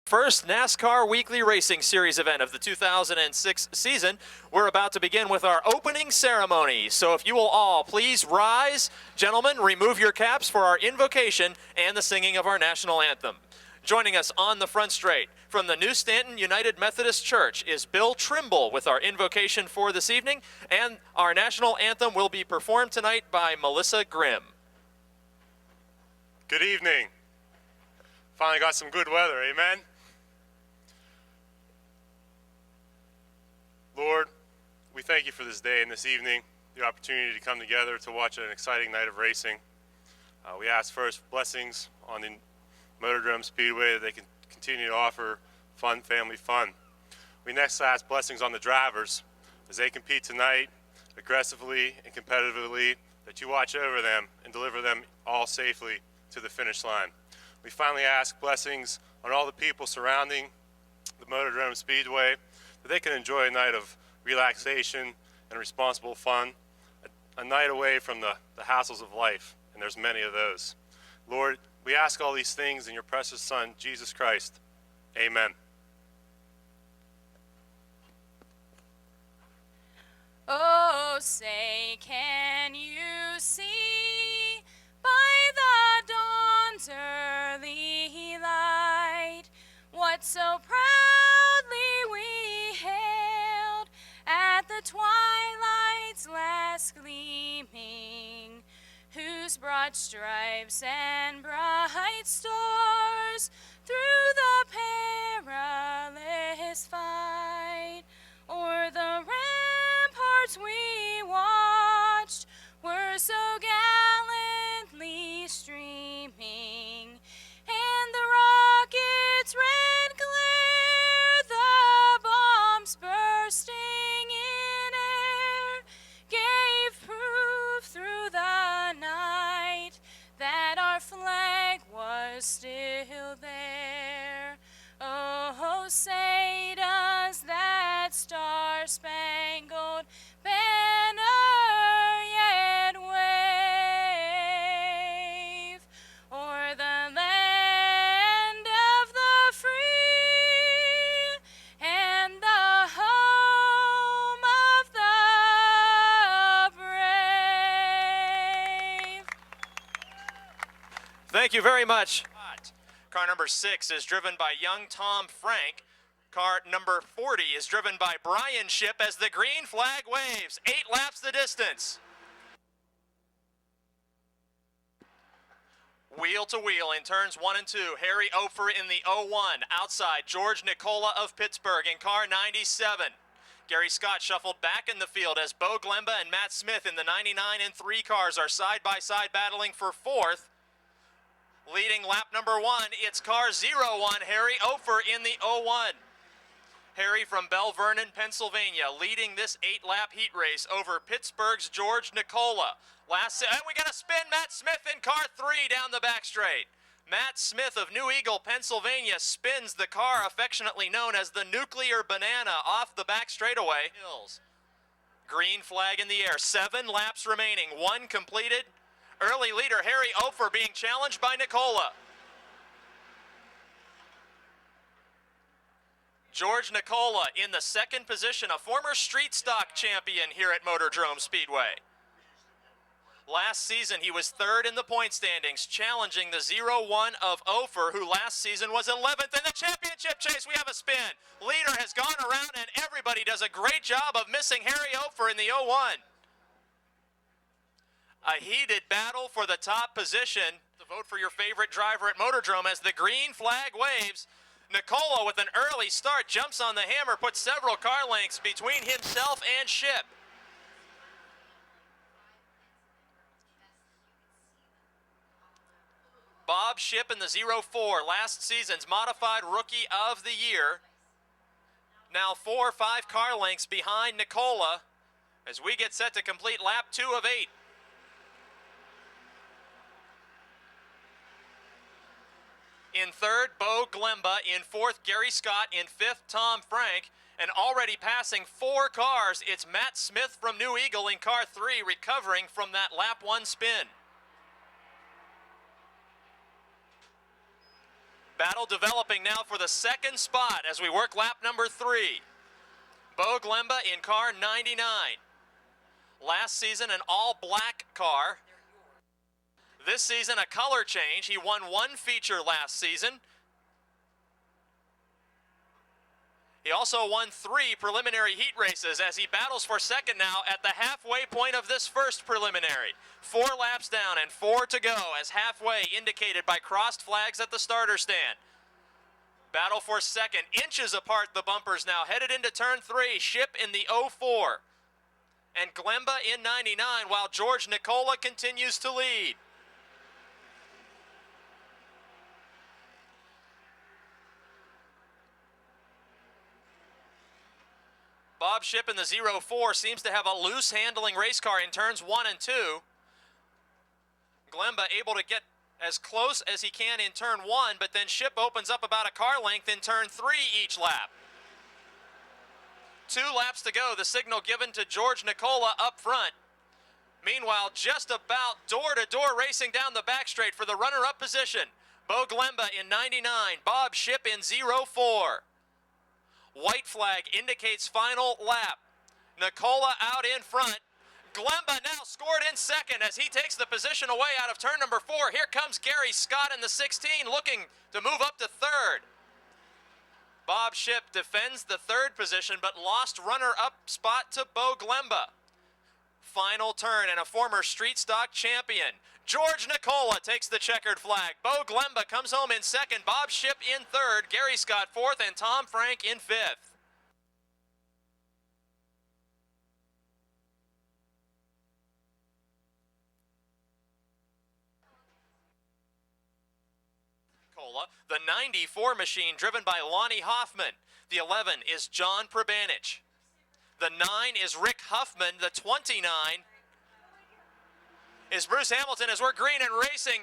First NASCAR Weekly Racing Series event of the 2006 season. We're about to begin with our opening ceremony. So if you will all please rise, gentlemen, remove your caps for our invocation and the singing of our national anthem. Joining us on the front straight from the New Stanton United Methodist Church is Bill Trimble with our invocation for this evening, and our national anthem will be performed tonight by Melissa Grimm. Good evening. Finally got some good weather, amen? Lord, we thank you for this day and this evening, the opportunity to come together to watch an exciting night of racing. We ask first blessings on the Motordrome Speedway that they can continue to offer fun, family fun. We next ask blessings on the drivers as they compete tonight aggressively and competitively, that you watch over them and deliver them all safely to the finish line. We finally ask blessings on all the people surrounding the Motordrome Speedway, that they can enjoy a night of relaxation and responsible fun, a night away from the hassles of life, and there's many of those. Lord, we ask all these things in your precious Son, Jesus Christ. Amen. Oh, say, can you see by the dawn's early light what so proudly we hailed at the twilight's last gleaming, whose broad stripes and bright stars through the perilous fight o'er the ramparts we watched were so gallantly streaming, and the rocket's red glare, the bombs bursting in air, gave proof through the night that our flag was still there. Oh, say does that star-spangled banner yet wave o'er the land of the free and the home of the brave? Thank you very much. Car number 6 is driven by young Tom Frank. Car number 40 is driven by Brian Ship as the green flag waves. 8 laps the distance. Wheel to wheel in turns 1 and 2. Harry Ofer in the 01. Outside, George Nicola of Pittsburgh in car 97. Gary Scott shuffled back in the field as Bo Glemba and Matt Smith in the 99 and 3 cars are side by side battling for 4th. Leading lap number 1, it's car 01, Harry Ofer in the 01. Harry from Bell Vernon, Pennsylvania, leading this 8-lap heat race over Pittsburgh's George Nicola. And we got a spin, Matt Smith in car 3 down the back straight. Matt Smith of New Eagle, Pennsylvania, spins the car affectionately known as the Nuclear Banana off the back straightaway. Green flag in the air, 7 laps remaining, 1 completed. Early leader Harry Ofer being challenged by Nicola. George Nicola in the 2nd position, a former street stock champion here at Motordrome Speedway. Last season he was 3rd in the point standings, challenging the 01 of Ofer, who last season was 11th in the championship chase. We have a spin. Leader has gone around and everybody does a great job of missing Harry Ofer in the 01. A heated battle for the top position. To vote for your favorite driver at Motordrome as the green flag waves. Nicola with an early start jumps on the hammer, puts several car lengths between himself and Ship. Bob Ship in the 04, last season's modified rookie of the year. Now 4 or 5 car lengths behind Nicola as we get set to complete lap 2 of 8. In third, Bo Glemba. In fourth, Gary Scott. In fifth, Tom Frank. And already passing 4 cars, it's Matt Smith from New Eagle in car 3, recovering from that lap 1 spin. Battle developing now for the second spot as we work lap number 3. Bo Glemba in car 99. Last season, an all-black car. This season, a color change. He won 1 feature last season. He also won 3 preliminary heat races as he battles for second now at the halfway point of this first preliminary. 4 laps down and 4 to go as halfway indicated by crossed flags at the starter stand. Battle for second, inches apart the bumpers now, headed into turn 3, Ship in the 04. And Glemba in 99 while George Nicola continues to lead. Bob Ship in the 04 seems to have a loose handling race car in turns 1 and 2. Glemba able to get as close as he can in turn 1, but then Ship opens up about a car length in turn 3 each lap. 2 laps to go, the signal given to George Nicola up front. Meanwhile, just about door-to-door racing down the back straight for the runner-up position. Bo Glemba in 99, Bob Ship in 04. White flag indicates final lap. Nicola out in front. Glemba now scored in second as he takes the position away out of turn number 4. Here comes Gary Scott in the 16 looking to move up to third. Bob Ship defends the 3rd position but lost runner-up spot to Bo Glemba. Final turn and a former street stock champion. George Nicola takes the checkered flag. Bo Glemba comes home in 2nd. Bob Ship in 3rd. Gary Scott 4th and Tom Frank in 5th. The 94 machine driven by Lonnie Hoffman. The 11 is John Prabanich. The 9 is Rick Huffman. The 29 is Bruce Hamilton as we're green and racing.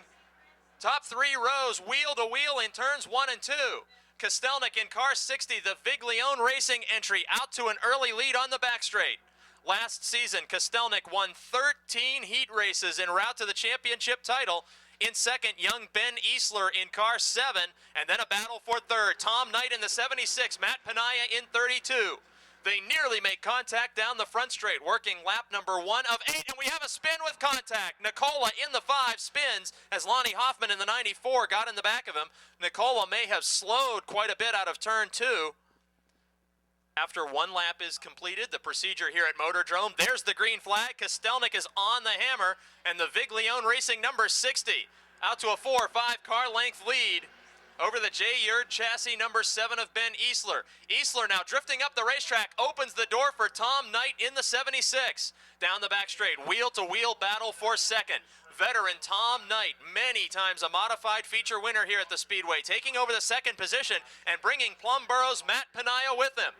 Top 3 rows, wheel to wheel in turns 1 and 2. Kostelnik in car 60, the Viglione Racing entry, out to an early lead on the back straight. Last season, Kostelnik won 13 heat races en route to the championship title. In 2nd, young Ben Easler in car 7, and then a battle for 3rd. Tom Knight in the 76, Matt Panaya in 32. They nearly make contact down the front straight, working lap number 1 of 8, and we have a spin with contact. Nicola in the 5 spins as Lonnie Hoffman in the 94 got in the back of him. Nicola may have slowed quite a bit out of turn 2. After 1 lap is completed, the procedure here at Motordrome, there's the green flag. Kostelnik is on the hammer, and the Viglione Racing number 60 out to a 4 or 5 car length lead over the J. Yerd chassis number 7 of Ben Easler. Easler now drifting up the racetrack, opens the door for Tom Knight in the 76. Down the back straight, wheel-to-wheel battle for 2nd. Veteran Tom Knight, many times a modified feature winner here at the Speedway, taking over the 2nd position and bringing Plumborough's Matt Panaya with him.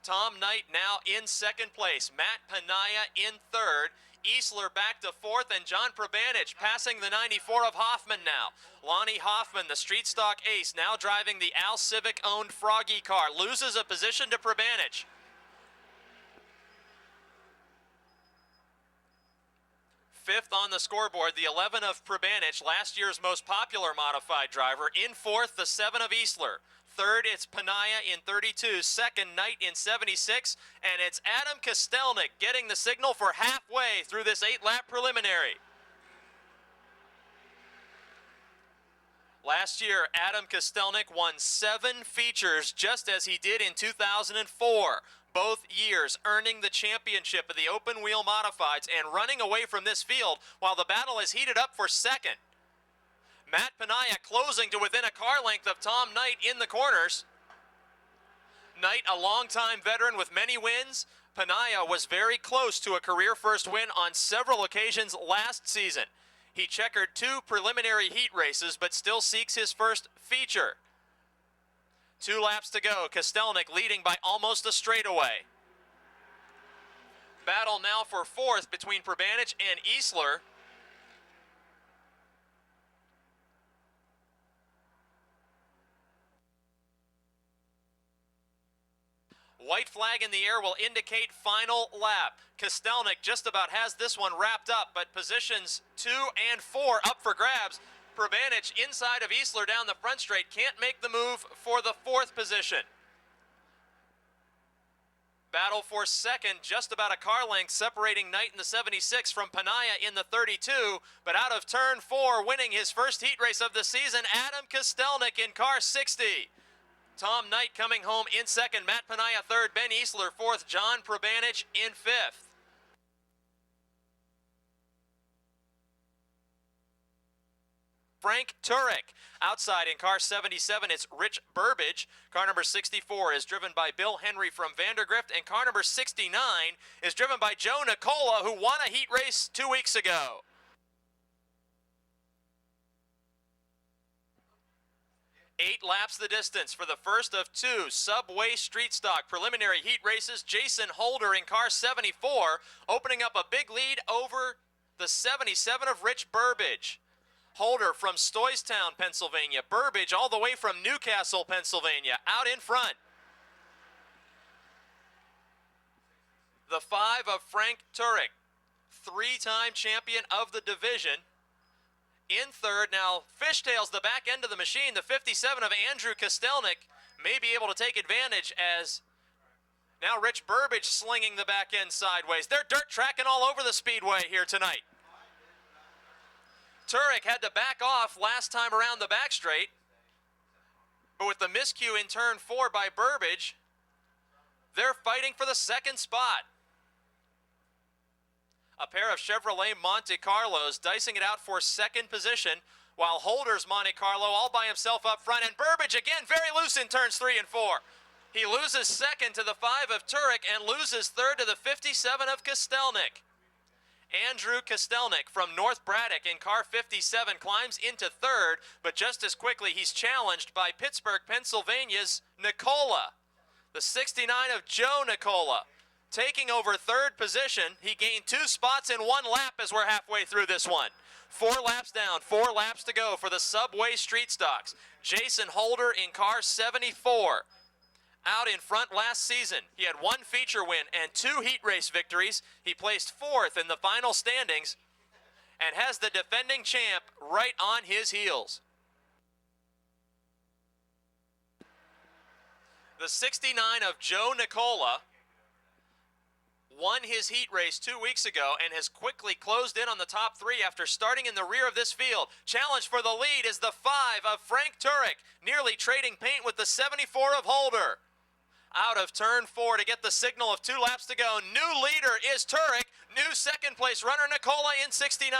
Tom Knight now in 2nd place. Matt Panaya in 3rd. Easler back to 4th, and John Prabanich passing the 94 of Hoffman now. Lonnie Hoffman, the street stock ace, now driving the Al Civic-owned Froggy car. Loses a position to Prabanich. Fifth on the scoreboard, the 11 of Prabanich, last year's most popular modified driver. In 4th, the 7 of Easler. 3rd, it's Panaya in 32. 2nd, Knight in 76. And it's Adam Kostelnik getting the signal for halfway through this 8-lap preliminary. Last year, Adam Kostelnik won 7 features just as he did in 2004. Both years earning the championship of the open wheel modifieds and running away from this field while the battle is heated up for 2nd. Matt Panaya closing to within a car length of Tom Knight in the corners. Knight, a longtime veteran with many wins. Panaya was very close to a career first win on several occasions last season. He checkered 2 preliminary heat races, but still seeks his first feature. 2 laps to go. Kostelnik leading by almost a straightaway. battle now for fourth between Prabanic and Easler. White flag in the air will indicate final lap. Kostelnik just about has this one wrapped up, but positions 2 and 4 up for grabs. Prabanic inside of Easler down the front straight can't make the move for the fourth position. Battle for second, just about a car length separating Knight in the 76 from Panaya in the 32, but out of turn 4, winning his first heat race of the season, Adam Kostelnik in car 60. Tom Knight coming home in second, Matt Panaya third, Ben Easler fourth, John Prabanic in fifth. Frank Turek. Outside in car 77, it's Rich Burbage. Car number 64 is driven by Bill Henry from Vandergrift, and car number 69 is driven by Joe Nicola, who won a heat race 2 weeks ago. Eight laps the distance for the first of 2 Subway Street Stock preliminary heat races. Jason Holder in car 74, opening up a big lead over the 77 of Rich Burbage. Holder from Stoystown, Pennsylvania. Burbage all the way from Newcastle, Pennsylvania, out in front. The 5 of Frank Turek, 3-time champion of the division. In third, now fishtails the back end of the machine. The 57 of Andrew Kostelnik may be able to take advantage as now Rich Burbage slinging the back end sideways. They're dirt tracking all over the speedway here tonight. Turek had to back off last time around the back straight, but with the miscue in turn 4 by Burbage, they're fighting for the second spot. A pair of Chevrolet Monte Carlos dicing it out for second position, while Holder's Monte Carlo all by himself up front, and Burbage again very loose in turns 3 and 4. He loses second to the 5 of Turek and loses third to the 57 of Kostelnik. Andrew Kostelnik from North Braddock in car 57 climbs into third, but just as quickly he's challenged by Pittsburgh, Pennsylvania's Nicola. The 69 of Joe Nicola taking over third position. He gained 2 spots in 1 lap as we're halfway through this one. 4 laps down, 4 laps to go for the Subway Street Stocks. Jason Holder in car 74. Out in front last season. He had 1 feature win and 2 heat race victories. He placed 4th in the final standings and has the defending champ right on his heels. The 69 of Joe Nicola won his heat race 2 weeks ago and has quickly closed in on the top 3 after starting in the rear of this field. Challenge for the lead is the 5 of Frank Turek, nearly trading paint with the 74 of Holder. Out of turn 4 to get the signal of 2 laps to go. New leader is Turek. New second place runner Nicola in 69.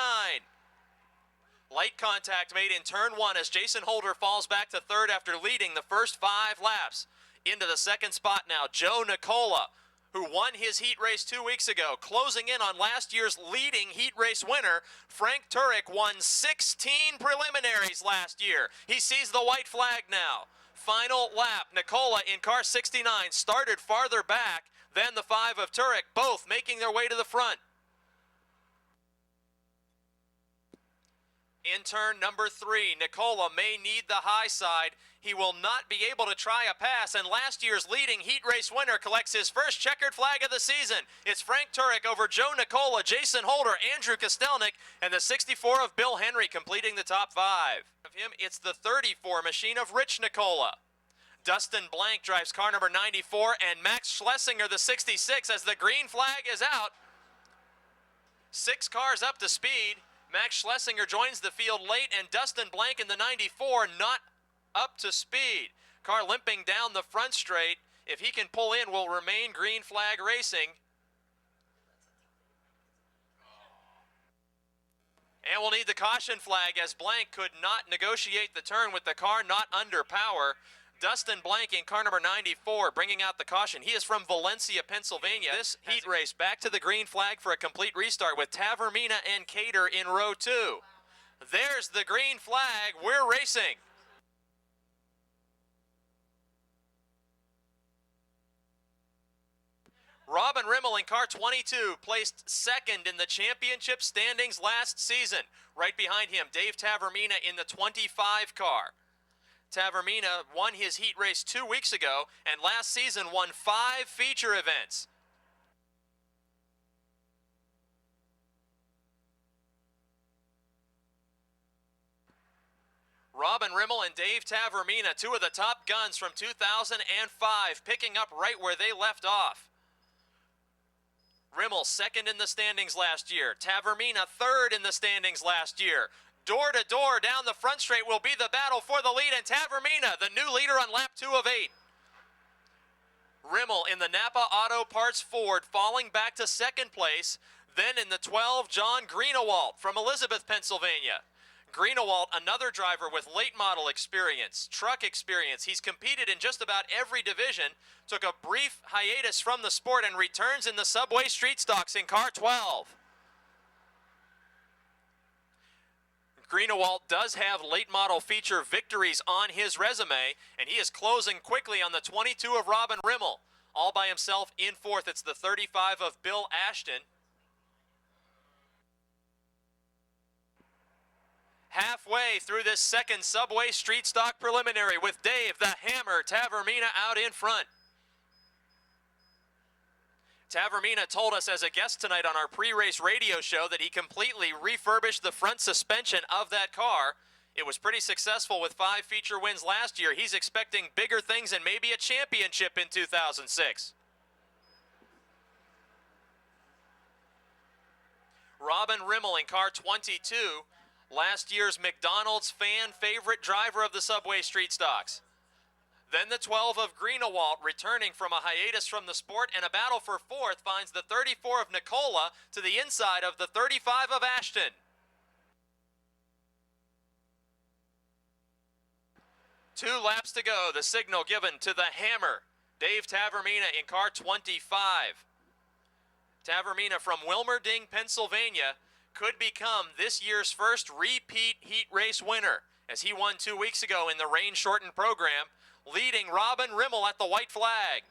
Light contact made in turn 1 as Jason Holder falls back to third after leading the first 5 laps. Into the second spot now, Joe Nicola, who won his heat race 2 weeks ago, closing in on last year's leading heat race winner. Frank Turek won 16 preliminaries last year. He sees the white flag now. Final lap, Nicola in car 69 started farther back than the 5 of Turek, both making their way to the front. In turn number 3, Nicola may need the high side. He will not be able to try a pass, and last year's leading heat race winner collects his first checkered flag of the season. It's Frank Turek over Joe Nicola, Jason Holder, Andrew Kostelnik, and the 64 of Bill Henry completing the top 5. Of him, it's the 34 machine of Rich Nicola. Dustin Blank drives car number 94, and Max Schlesinger, the 66, as the green flag is out. 6 cars up to speed. Max Schlesinger joins the field late, and Dustin Blank in the 94 not up to speed. Car limping down the front straight. If he can pull in, will remain green flag racing. And we'll need the caution flag as Blank could not negotiate the turn with the car not under power. Dustin Blank in car number 94 bringing out the caution. He is from Valencia, Pennsylvania. This heat race back to the green flag for a complete restart with Tavermina and Cater in row 2. There's the green flag. We're racing. Robin Rimmel in car 22 placed second in the championship standings last season. Right behind him, Dave Tavermina in the 25 car. Tavermina won his heat race 2 weeks ago and last season won 5 feature events. Robin Rimmel and Dave Tavermina, two of the top guns from 2005, picking up right where they left off. Rimmel second in the standings last year. Tavermina third in the standings last year. Door to door down the front straight will be the battle for the lead, and Tavermina, the new leader on lap 2 of 8. Rimmel in the Napa Auto Parts Ford falling back to second place. Then in the 12, John Greenewalt from Elizabeth, Pennsylvania. Greenewalt, another driver with late model experience, truck experience. He's competed in just about every division, took a brief hiatus from the sport and returns in the Subway Street Stocks in car 12. Greenewalt does have late model feature victories on his resume, and he is closing quickly on the 22 of Robin Rimmel. All by himself in fourth, it's the 35 of Bill Ashton. Halfway through this second Subway Street Stock preliminary with Dave the Hammer Tavermina out in front. Tavermina told us as a guest tonight on our pre-race radio show that he completely refurbished the front suspension of that car. It was pretty successful with 5 feature wins last year. He's expecting bigger things and maybe a championship in 2006. Robin Rimmel in car 22, last year's McDonald's fan favorite driver of the Subway Street Stocks. Then the 12 of Greenewalt, returning from a hiatus from the sport, and a battle for fourth finds the 34 of Nicola to the inside of the 35 of Ashton. Two laps to go, the signal given to the Hammer, Dave Tavermina in car 25. Tavermina from Wilmerding, Pennsylvania, could become this year's first repeat heat race winner, as he won 2 weeks ago in the rain-shortened program, leading Robin Rimmel at the white flag.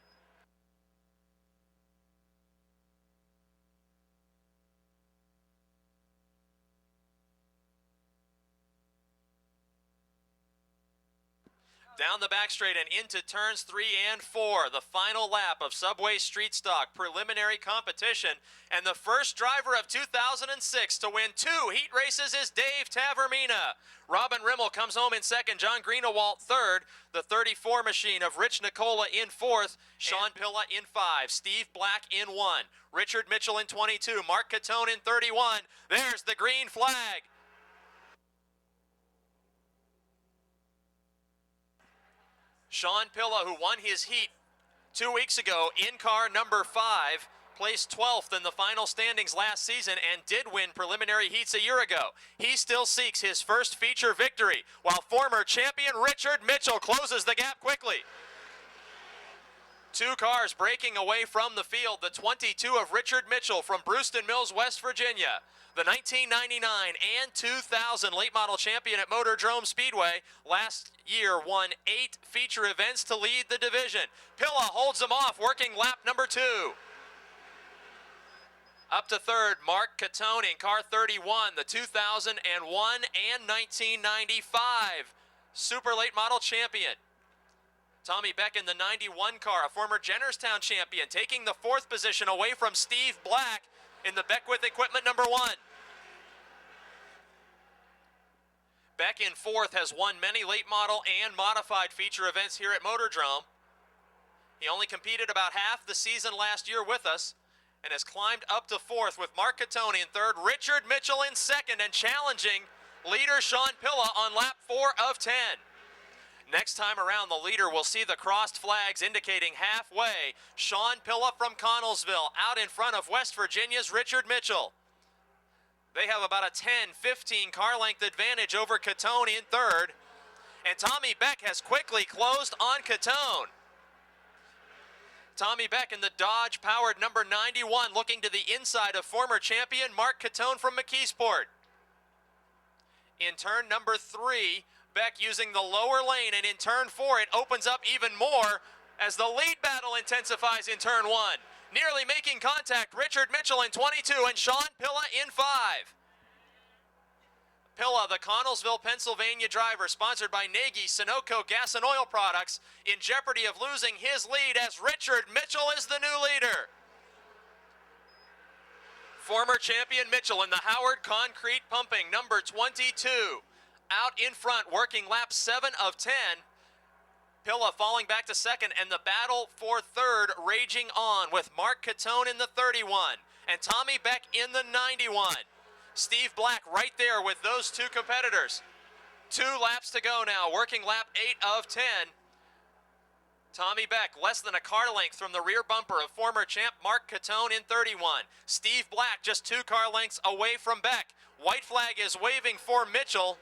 Down the back straight and into turns 3 and 4, the final lap of Subway Street Stock preliminary competition, and the first driver of 2006 to win 2 heat races is Dave Tavermina. Robin Rimmel comes home in second, John Greenewalt third, the 34 machine of Rich Nicola in fourth, Sean Pilla in 5, Steve Black in 1, Richard Mitchell in 22, Mark Catone in 31. There's the green flag. Sean Pilla, who won his heat 2 weeks ago in car number 5, placed 12th in the final standings last season and did win preliminary heats a year ago. He still seeks his first feature victory, while former champion Richard Mitchell closes the gap quickly. 2 cars breaking away from the field, the 22 of Richard Mitchell from Brewston Mills, West Virginia. The 1999 and 2000 late model champion at Motordrome Speedway, last year won 8 feature events to lead the division. Pilla holds them off, working lap number 2. Up to third, Mark Catone in car 31, the 2001 and 1995 super late model champion. Tommy Beck in the 91 car, a former Jennerstown champion, taking the 4th position away from Steve Black in the Beckwith equipment number 1. Beck in 4th has won many late model and modified feature events here at Motordrome. He only competed about half the season last year with us and has climbed up to 4th with Mark Catone in 3rd, Richard Mitchell in 2nd, and challenging leader Sean Pilla on lap 4 of 10. Next time around, the leader will see the crossed flags indicating halfway. Sean Pilla from Connellsville out in front of West Virginia's Richard Mitchell. They have about a 10-15 car length advantage over Catone in 3rd. And Tommy Beck has quickly closed on Catone. Tommy Beck in the Dodge-powered number 91 looking to the inside of former champion Mark Catone from McKeesport. In turn number 3, Beck using the lower lane, and in turn 4 it opens up even more as the lead battle intensifies in turn 1. Nearly making contact, Richard Mitchell in 22 and Sean Pilla in 5. Pilla, the Connellsville, Pennsylvania driver, sponsored by Nagy, Sunoco Gas and Oil Products, in jeopardy of losing his lead as Richard Mitchell is the new leader. Former champion Mitchell in the Howard Concrete Pumping, number 22. Out in front, working lap 7 of 10. Pilla falling back to second, and the battle for third raging on with Mark Catone in the 31 and Tommy Beck in the 91. Steve Black right there with those two competitors. 2 laps to go now, working lap 8 of 10. Tommy Beck less than a car length from the rear bumper of former champ Mark Catone in 31. Steve Black just 2 car lengths away from Beck. White flag is waving for Mitchell.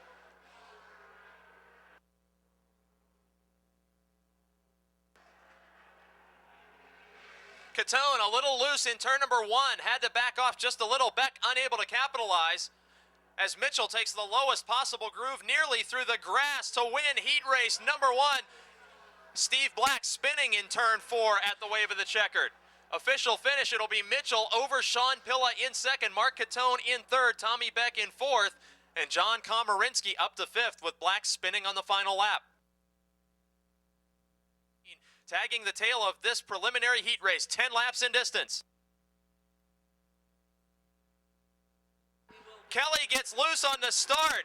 Catone a little loose in turn number 1, had to back off just a little. Beck unable to capitalize as Mitchell takes the lowest possible groove nearly through the grass to win heat race number 1. Steve Black spinning in turn 4 at the wave of the checkered. Official finish, it'll be Mitchell over Sean Pilla in second, Mark Catone in third, Tommy Beck in fourth, and John Komarinsky up to fifth with Black spinning on the final lap. Tagging the tail of this preliminary heat race, 10 laps in distance. Kelly gets loose on the start.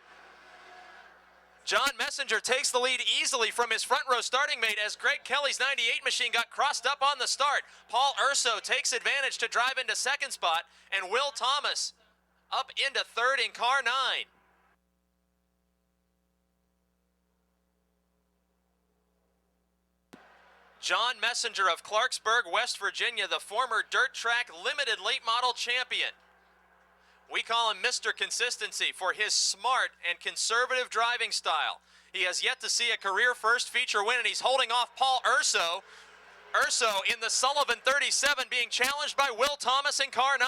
John Messenger takes the lead easily from his front row starting mate as Greg Kelly's 98 machine got crossed up on the start. Paul Urso takes advantage to drive into second spot, and Will Thomas up into third in car 9. John Messenger of Clarksburg, West Virginia, the former dirt track limited late model champion. We call him Mr. Consistency for his smart and conservative driving style. He has yet to see a career first feature win, and he's holding off Paul Urso. Urso in the Sullivan 37 being challenged by Will Thomas in car 9.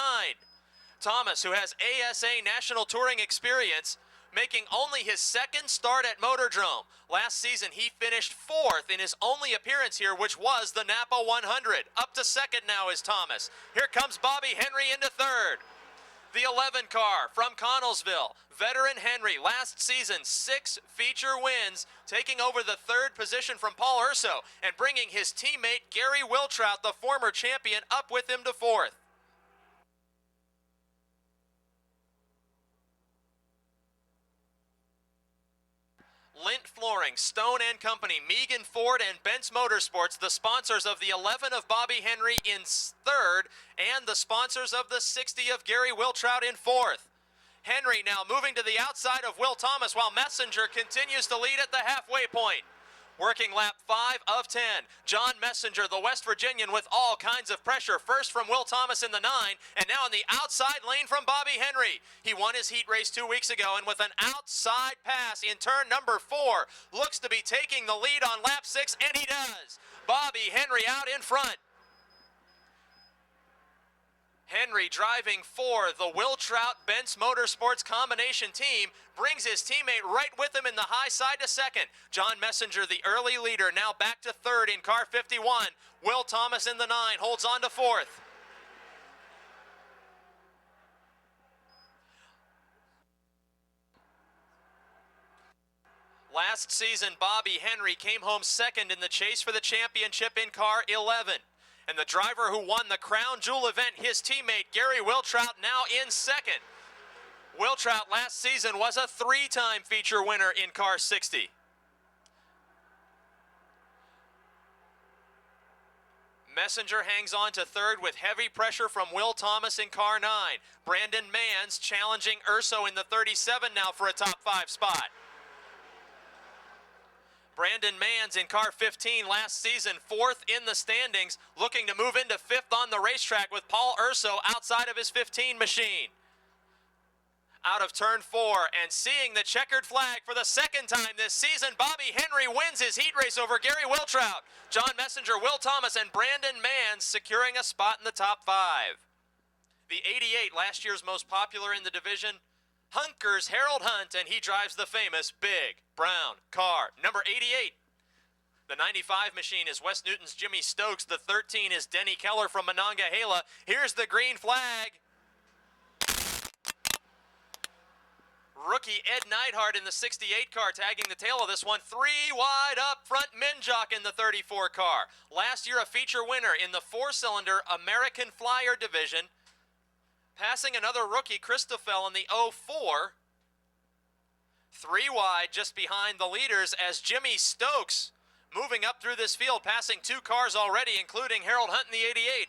Thomas, who has ASA National Touring experience, making only his second start at Motordrome. Last season, he finished 4th in his only appearance here, which was the Napa 100. Up to second now is Thomas. Here comes Bobby Henry into third. The 11 car from Connellsville, veteran Henry, last season 6 feature wins, taking over the third position from Paul Urso and bringing his teammate Gary Wiltrout, the former champion, up with him to 4th. Lint Flooring, Stone & Company, Megan Ford, and Bent's Motorsports, the sponsors of the 11 of Bobby Henry in third, and the sponsors of the 60 of Gary Wiltrout in fourth. Henry now moving to the outside of Will Thomas while Messenger continues to lead at the halfway point. Working lap 5 of 10. John Messenger, the West Virginian, with all kinds of pressure. First from Will Thomas in the 9, and now in the outside lane from Bobby Henry. He won his heat race 2 weeks ago, and with an outside pass in turn number 4, looks to be taking the lead on lap 6, and he does. Bobby Henry out in front. Henry driving for the Wiltrout Bent's Motorsports combination team, brings his teammate right with him in the high side to second. John Messenger, the early leader, now back to third in car 51. Will Thomas in the 9 holds on to fourth. Last season, Bobby Henry came home second in the chase for the championship in car 11. And the driver who won the Crown Jewel event, his teammate Gary Wiltrout, now in second. Wiltrout last season was a 3-time feature winner in car 60. Messenger hangs on to third with heavy pressure from Will Thomas in car 9. Brandon Manns challenging Urso in the 37 now for a top 5 spot. Brandon Manns in car 15 last season, 4th in the standings, looking to move into 5th on the racetrack with Paul Urso outside of his 15 machine. Out of turn 4 and seeing the checkered flag for the second time this season, Bobby Henry wins his heat race over Gary Wiltrout. John Messenger, Will Thomas, and Brandon Manns securing a spot in the top 5. The 88, last year's most popular in the division, hunkers Harold Hunt, and he drives the famous big brown car, number 88. The 95 machine is West Newton's Jimmy Stokes. The 13 is Denny Keller from Monongahela. Here's the green flag. Rookie Ed Neidhart in the 68 car tagging the tail of this one. 3 wide up front, Minjock in the 34 car. Last year a feature winner in the 4-cylinder American Flyer division. Passing another rookie, Christoffel, in the 04. 3 wide just behind the leaders as Jimmy Stokes moving up through this field, passing 2 cars already, including Harold Hunt in the 88.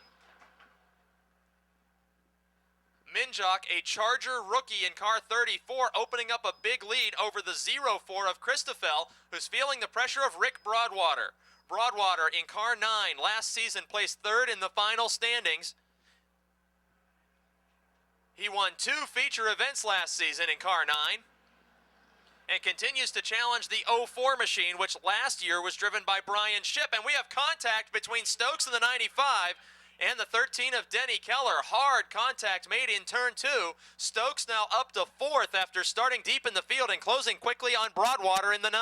Minjock, a Charger rookie in car 34, opening up a big lead over the 04 of Christoffel, who's feeling the pressure of Rick Broadwater. Broadwater in car 9, last season placed 3rd in the final standings. He won 2 feature events last season in car 9 and continues to challenge the 04 machine, which last year was driven by Brian Shipp. And we have contact between Stokes and the 95 and the 13 of Denny Keller. Hard contact made in turn 2. Stokes now up to 4th after starting deep in the field and closing quickly on Broadwater in the 9.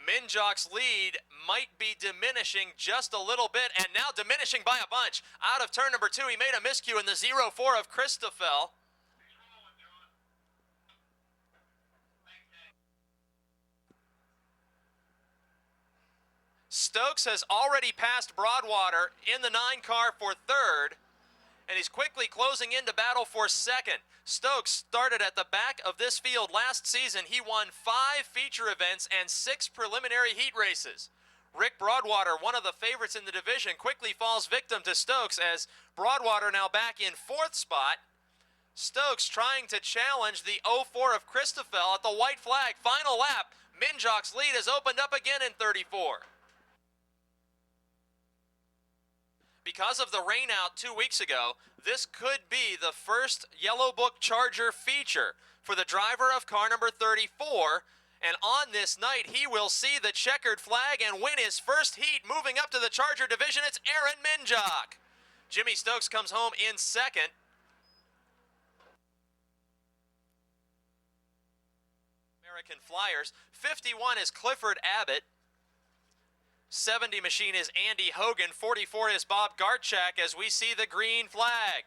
Minjock's lead might be diminishing just a little bit, and now diminishing by a bunch. Out of turn number 2, he made a miscue in the 04 of Christoffel. Stokes has already passed Broadwater in the 9 car for 3rd, and he's quickly closing into battle for 2nd. Stokes started at the back of this field last season. He won 5 feature events and 6 preliminary heat races. Rick Broadwater, one of the favorites in the division, quickly falls victim to Stokes as Broadwater now back in 4th spot. Stokes trying to challenge the 04 of Christoffel at the white flag. Final lap. Minjock's lead has opened up again in 34. Because of the rainout 2 weeks ago, this could be the first Yellow Book Charger feature for the driver of car number 34. And on this night, he will see the checkered flag and win his first heat. Moving up to the Charger division, it's Aaron Minjock. Jimmy Stokes comes home in 2nd. American Flyers. 51 is Clifford Abbott. 70 machine is Andy Hogan. 44 is Bob Garchak as we see the green flag.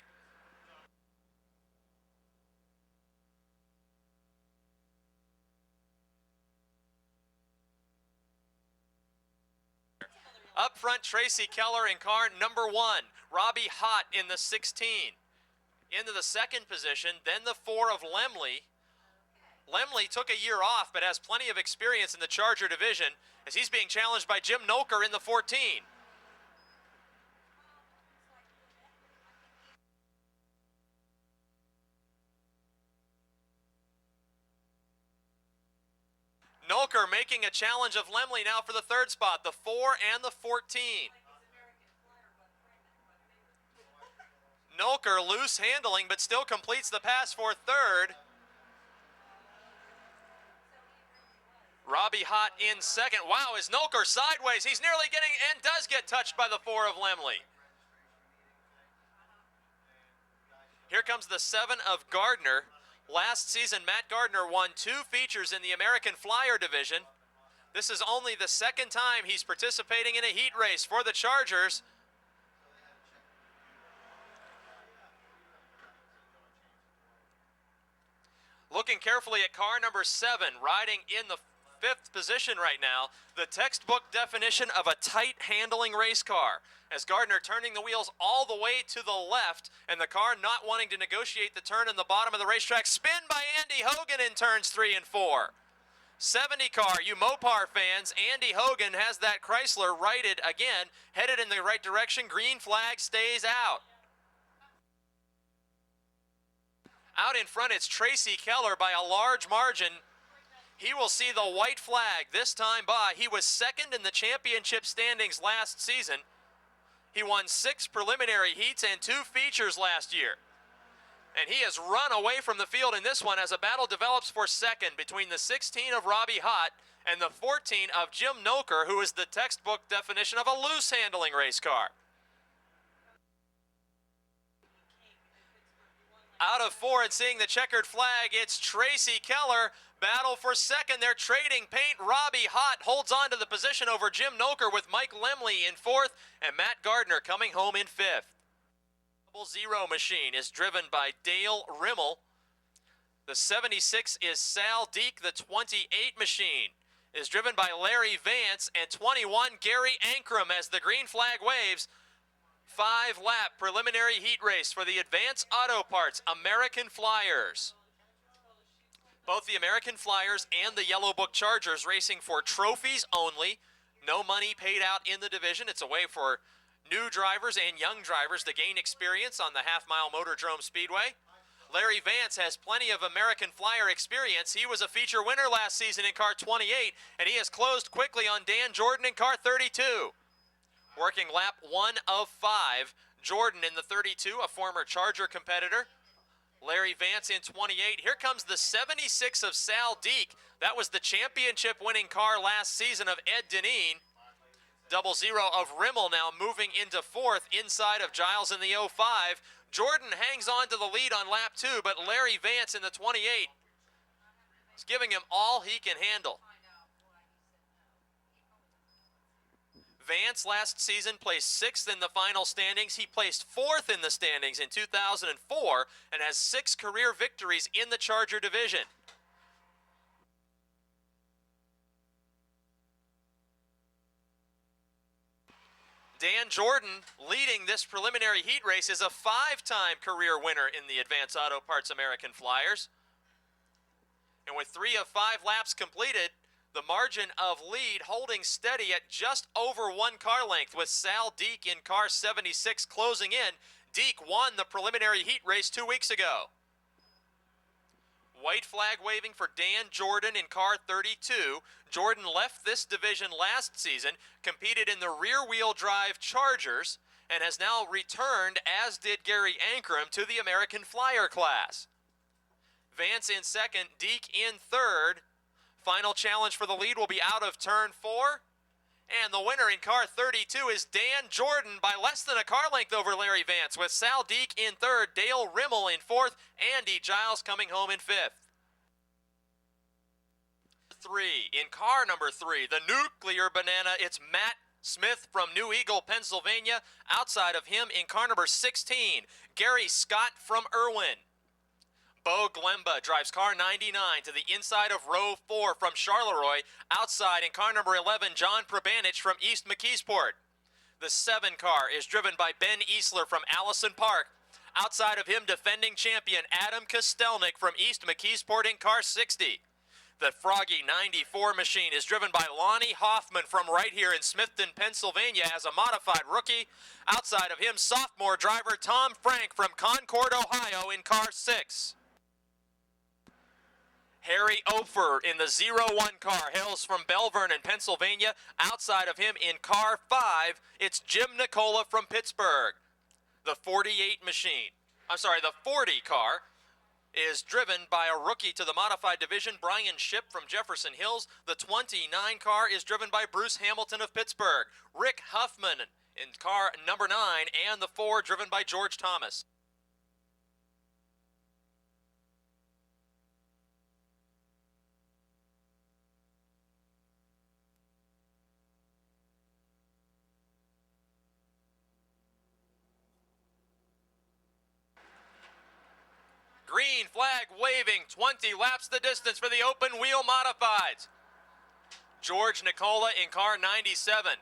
Up front, Tracy Keller in car number 1. Robbie Hott in the 16. Into the 2nd position, then the 4 of Lemley. Lemley took a year off but has plenty of experience in the Charger division as he's being challenged by Jim Nolker in the 14. Nolker making a challenge of Lemley now for the 3rd spot, the 4 and the 14. Nolker loose handling but still completes the pass for 3rd. Robbie Hott in 2nd. Wow, is Nolker sideways? He's nearly getting and does get touched by the 4 of Lemley. Here comes the 7 of Gardner. Last season, Matt Gardner won 2 features in the American Flyer division. This is only the 2nd time he's participating in a heat race for the Chargers. Looking carefully at car number 7, riding in the 5th position right now, the textbook definition of a tight handling race car. As Gardner turning the wheels all the way to the left, and the car not wanting to negotiate the turn in the bottom of the racetrack. Spin by Andy Hogan in turns 3 and 4. 70 car, you Mopar fans, Andy Hogan has that Chrysler righted again, headed in the right direction. Green flag stays out. Out in front, it's Tracy Keller by a large margin. He will see the white flag this time by. He was 2nd in the championship standings last season. He won 6 preliminary heats and 2 features last year. And he has run away from the field in this one as a battle develops for 2nd between the 16 of Robbie Hott and the 14 of Jim Nolker, who is the textbook definition of a loose handling race car. Out of 4 and seeing the checkered flag, it's Tracy Keller. Battle for second. They're trading paint. Robbie Hott holds on to the position over Jim Nolker with Mike Lemley in 4th and Matt Gardner coming home in 5th. Double Zero machine is driven by Dale Rimmel. The 76 is Sal Deek. The 28 machine is driven by Larry Vance, and 21 Gary Ankrum as the green flag waves. 5-lap preliminary heat race for the Advance Auto Parts American Flyers. Both the American Flyers and the Yellow Book Chargers racing for trophies only. No money paid out in the division. It's a way for new drivers and young drivers to gain experience on the half-mile Motordrome Speedway. Larry Vance has plenty of American Flyer experience. He was a feature winner last season in car 28, and he has closed quickly on Dan Jordan in car 32. Working lap 1 of 5, Jordan in the 32, a former Charger competitor. Larry Vance in 28. Here comes the 76 of Sal Deek. That was the championship winning car last season of Ed Deneen. Double Zero of Rimmel now moving into 4th inside of Giles in the 05. Jordan hangs on to the lead on lap 2, but Larry Vance in the 28 is giving him all he can handle. Vance last season placed 6th in the final standings. He placed 4th in the standings in 2004 and has 6 career victories in the Charger division. Dan Jordan, leading this preliminary heat race, is a 5-time career winner in the Advance Auto Parts American Flyers. And with 3 of 5 laps completed, the margin of lead holding steady at just over 1 car length, with Sal Deek in car 76 closing in. Deek won the preliminary heat race 2 weeks ago. White flag waving for Dan Jordan in car 32. Jordan left this division last season, competed in the rear-wheel drive Chargers, and has now returned, as did Gary Ankrum, to the American Flyer class. Vance in 2nd, Deek in 3rd. Final challenge for the lead will be out of turn 4. And the winner in car 32 is Dan Jordan by less than a car length over Larry Vance, with Sal Deek in 3rd, Dale Rimmel in 4th, Andy Giles coming home in 5th. 3. In car number 3, the nuclear banana, it's Matt Smith from New Eagle, Pennsylvania. Outside of him in car number 16, Gary Scott from Irwin. Bo Glemba drives car 99 to the inside of row 4 from Charleroi. Outside in car number 11, John Probanich from East McKeesport. The 7 car is driven by Ben Easler from Allison Park. Outside of him, defending champion Adam Kostelnik from East McKeesport in car 60. The Froggy 94 machine is driven by Lonnie Hoffman from right here in Smithton, Pennsylvania as a modified rookie. Outside of him, sophomore driver Tom Frank from Concord, Ohio in car 6. Harry Ofer in the 01 car hails from Belle Vernon, Pennsylvania. Outside of him in car 5, it's Jim Nicola from Pittsburgh. The 48 machine, the 40 car is driven by a rookie to the modified division, Brian Shipp from Jefferson Hills. The 29 car is driven by Bruce Hamilton of Pittsburgh. Rick Huffman in car number 9, and the 4 driven by George Thomas. Green flag waving, 20 laps the distance for the open wheel modifieds. George Nicola in car 97.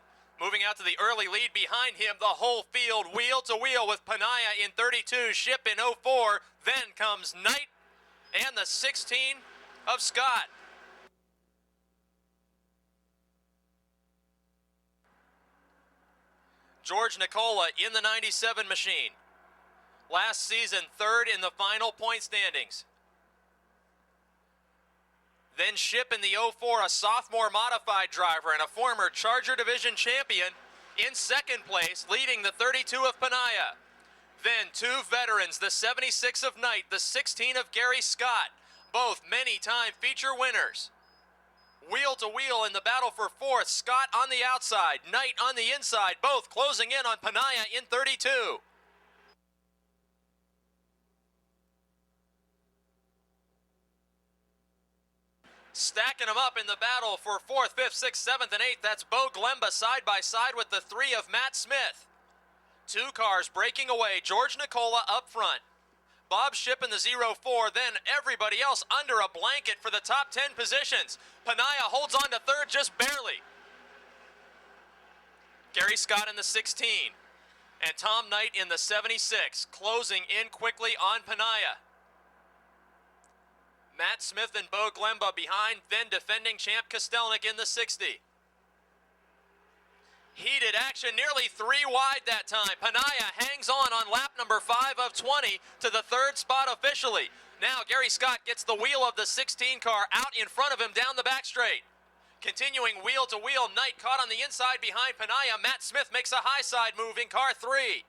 Moving out to the early lead behind him, the whole field wheel to wheel with Panaya in 32, Ship in 04. Then comes Knight and the 16 of Scott. George Nicola in the 97 machine. Last season, 3rd in the final point standings. Then Ship in the 04, a sophomore modified driver and a former Charger Division champion, in 2nd place, leading the 32 of Panaya. Then 2 veterans, the 76 of Knight, the 16 of Gary Scott, both many-time feature winners. Wheel to wheel in the battle for 4th, Scott on the outside, Knight on the inside, both closing in on Panaya in 32. Stacking them up in the battle for 4th, 5th, 6th, 7th, and 8th. That's Bo Glemba side by side with the 3 of Matt Smith. 2 cars breaking away. George Nicola up front. Bob Shipp in the 0-4, then everybody else under a blanket for the top 10 positions. Panaya holds on to 3rd just barely. Gary Scott in the 16, and Tom Knight in the 76, closing in quickly on Panaya. Matt Smith and Bo Glemba behind, then defending champ Kostelnik in the 60. Heated action, nearly 3 wide that time. Panaya hangs on lap number 5 of 20 to the 3rd spot officially. Now Gary Scott gets the wheel of the 16 car out in front of him down the back straight. Continuing wheel to wheel, Knight caught on the inside behind Panaya. Matt Smith makes a high side move in car 3.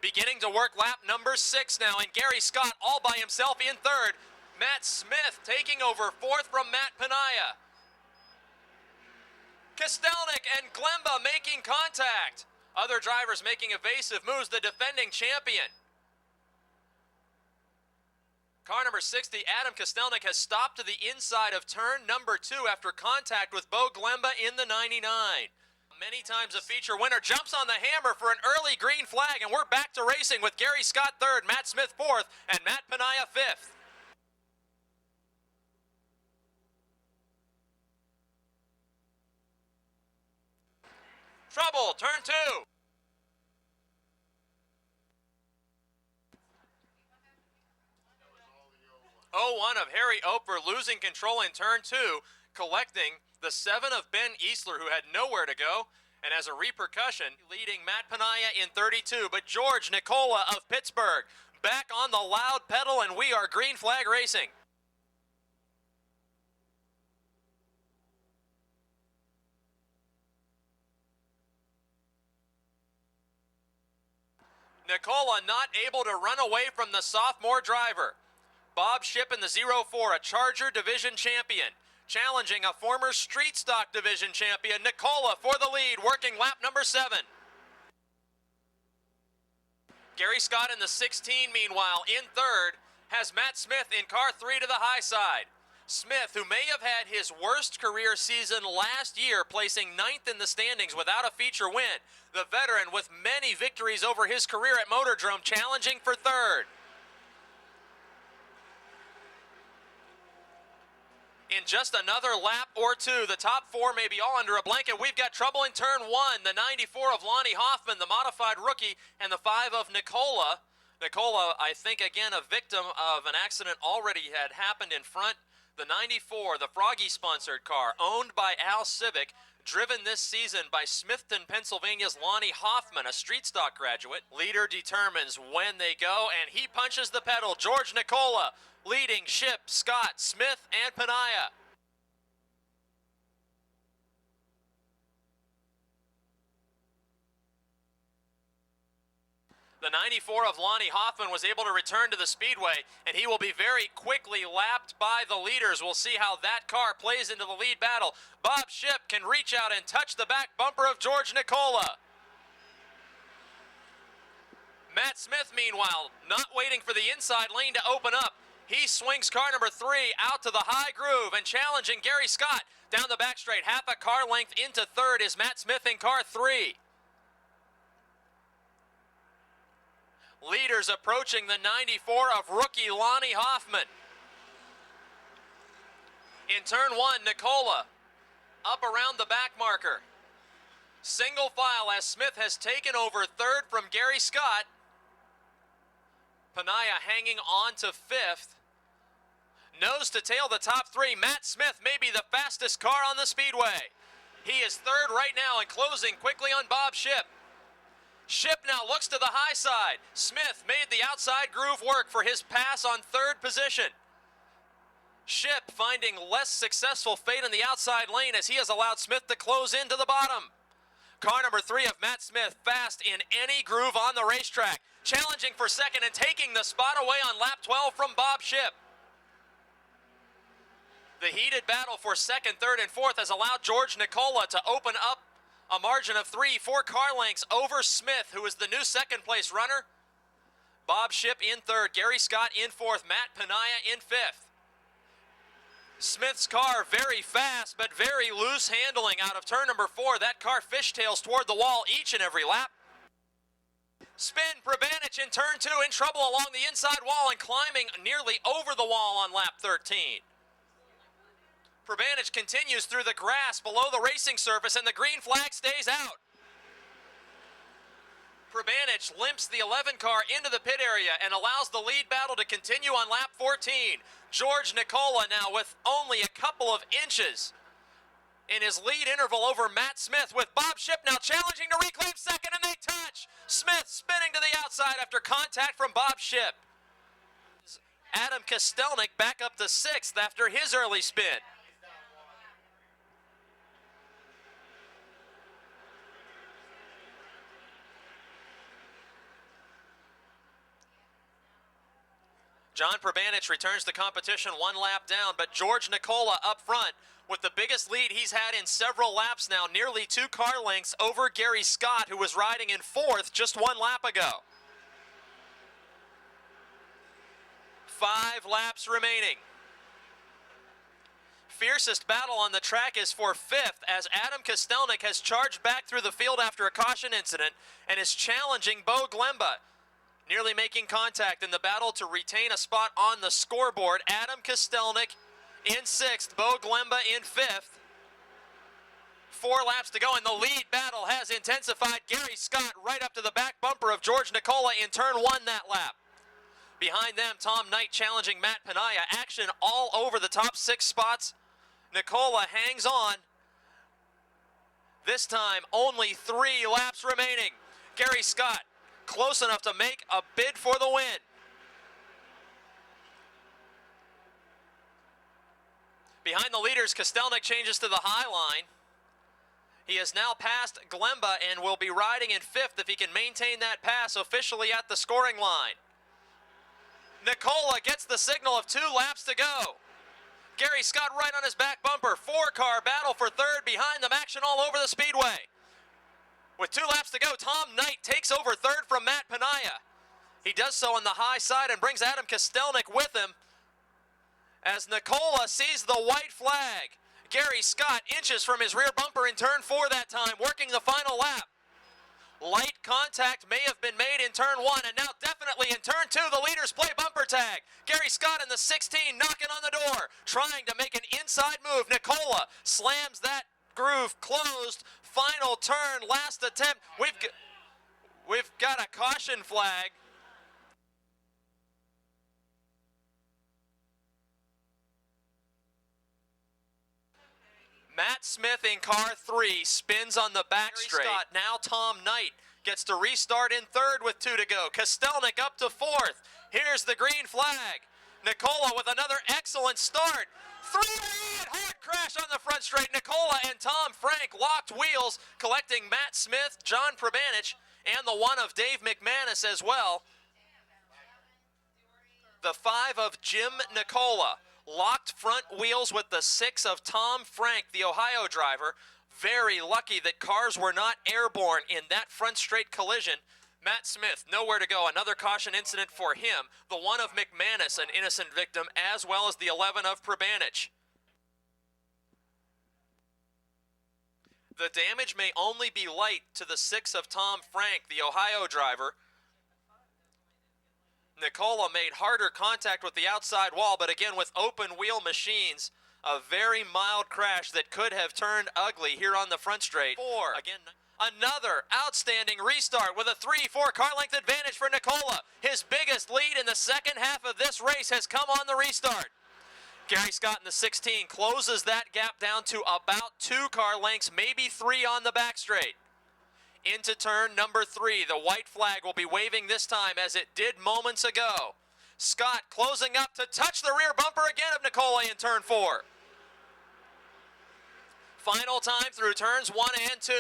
Beginning to work lap number 6 now, and Gary Scott all by himself in 3rd. Matt Smith taking over 4th from Matt Panaya. Kostelnik and Glemba making contact. Other drivers making evasive moves, the defending champion. Car number 60, Adam Kostelnik, has stopped to the inside of turn number 2 after contact with Bo Glemba in the 99. Many times a feature winner jumps on the hammer for an early green flag, and we're back to racing with Gary Scott 3rd, Matt Smith 4th, and Matt Panaya 5th. Trouble, turn 2. Oh, 01 of Harry Oper losing control in turn 2, collecting the 7 of Ben Eastler, who had nowhere to go, and as a repercussion, leading Matt Panaya in 32, but George Nicola of Pittsburgh back on the loud pedal, and we are green flag racing. Nicola not able to run away from the sophomore driver. Bob Shipp in the 0-4, a Charger Division champion, challenging a former Street Stock Division champion. Nicola for the lead, working lap number 7. Gary Scott in the 16, meanwhile, in 3rd, has Matt Smith in car 3 to the high side. Smith, who may have had his worst career season last year, placing 9th in the standings without a feature win. The veteran with many victories over his career at Motordrome, challenging for 3rd. In just another lap or 2, the top 4 may be all under a blanket. We've got trouble in turn 1. The 94 of Lonnie Hoffman, the modified rookie, and the 5 of Nicola. Nicola, I think, again, a victim of an accident already had happened in front. The 94, the Froggy-sponsored car, owned by Al Civic, driven this season by Smithton, Pennsylvania's Lonnie Hoffman, a street stock graduate. Leader determines when they go, and he punches the pedal. George Nicola leading Shipp, Scott, Smith, and Panaya. The 94 of Lonnie Hoffman was able to return to the speedway, and he will be very quickly lapped by the leaders. We'll see how that car plays into the lead battle. Bob Shipp can reach out and touch the back bumper of George Nicola. Matt Smith, meanwhile, not waiting for the inside lane to open up. He swings car number 3 out to the high groove and challenging Gary Scott down the back straight. Half a car length into 3rd is Matt Smith in car 3. Leaders approaching the 94 of rookie Lonnie Hoffman. In turn 1, Nicola up around the back marker. Single file as Smith has taken over 3rd from Gary Scott. Panaya hanging on to 5th. Nose to tail the top 3. Matt Smith may be the fastest car on the speedway. He is 3rd right now and closing quickly on Bob Shipp. Shipp now looks to the high side. Smith made the outside groove work for his pass on 3rd position. Shipp finding less successful fate in the outside lane as he has allowed Smith to close into the bottom. Car number 3 of Matt Smith, fast in any groove on the racetrack, challenging for 2nd and taking the spot away on lap 12 from Bob Shipp. The heated battle for 2nd, 3rd, and 4th has allowed George Nicola to open up a margin of 4 car lengths over Smith, who is the new 2nd place runner. Bob Shipp in 3rd, Gary Scott in 4th, Matt Panaya in 5th. Smith's car very fast, but very loose handling out of turn number 4. That car fishtails toward the wall each and every lap. Spin, Prabanic in turn 2 in trouble along the inside wall and climbing nearly over the wall on lap 13. Prabanic continues through the grass below the racing surface and the green flag stays out. Prabanic limps the 11 car into the pit area and allows the lead battle to continue on lap 14. George Nicola now with only a couple of inches in his lead interval over Matt Smith, with Bob Shipp now challenging to reclaim second, and they touch. Smith spinning to the outside after contact from Bob Shipp. Adam Kostelnik back up to 6th after his early spin. John Prabanic returns to competition 1 lap down, but George Nicola up front with the biggest lead he's had in several laps now, nearly 2 car lengths over Gary Scott, who was riding in 4th just 1 lap ago. 5 laps remaining. Fiercest battle on the track is for 5th as Adam Kostelnik has charged back through the field after a caution incident and is challenging Bo Glemba, nearly making contact in the battle to retain a spot on the scoreboard. Adam Kostelnik in 6th, Bo Glemba in 5th. 4 laps to go and the lead battle has intensified. Gary Scott right up to the back bumper of George Nicola in turn 1 that lap. Behind them, Tom Knight challenging Matt Penaya. Action all over the top 6 spots. Nicola hangs on. This time, only 3 laps remaining. Gary Scott close enough to make a bid for the win. Behind the leaders, Kostelnik changes to the high line. He has now passed Glemba and will be riding in 5th if he can maintain that pass officially at the scoring line. Nicola gets the signal of 2 laps to go. Gary Scott right on his back bumper. 4-car battle for 3rd. Behind them, action all over the speedway. With 2 laps to go, Tom Knight takes over 3rd from Matt Penaya. He does so on the high side and brings Adam Kostelnik with him as Nicola sees the white flag. Gary Scott inches from his rear bumper in turn 4 that time, working the final lap. Light contact may have been made in turn 1, and now definitely in turn 2, the leaders play bumper tag. Gary Scott in the 16 knocking on the door, trying to make an inside move. Nicola slams that groove closed. Final turn, last attempt. We've got a caution flag. Matt Smith in car 3 spins on the back straight. Scott, now Tom Knight gets to restart in 3rd with 2 to go. Kostelnik up to 4th. Here's the green flag. Nicola with another excellent start. 3-wide hard crash on the front straight. Nicola and Tom Frank locked wheels, collecting Matt Smith, John Prabanic, and the 1 of Dave McManus as well. The 5 of Jim Nicola. Locked front wheels with the 6 of Tom Frank, the Ohio driver. Very lucky that cars were not airborne in that front straight collision. Matt Smith, nowhere to go. Another caution incident for him. The 1 of McManus, an innocent victim, as well as the 11 of Prabanic. The damage may only be light to the 6 of Tom Frank, the Ohio driver. Nicola made harder contact with the outside wall, but again with open wheel machines, a very mild crash that could have turned ugly here on the front straight. 4, again, another outstanding restart with a 3-4 car length advantage for Nicola. His biggest lead in the second half of this race has come on the restart. Gary Scott in the 16 closes that gap down to about 2 car lengths, maybe 3 on the back straight. Into turn number 3. The white flag will be waving this time as it did moments ago. Scott closing up to touch the rear bumper again of Nicola in turn 4. Final time through turns 1 and 2.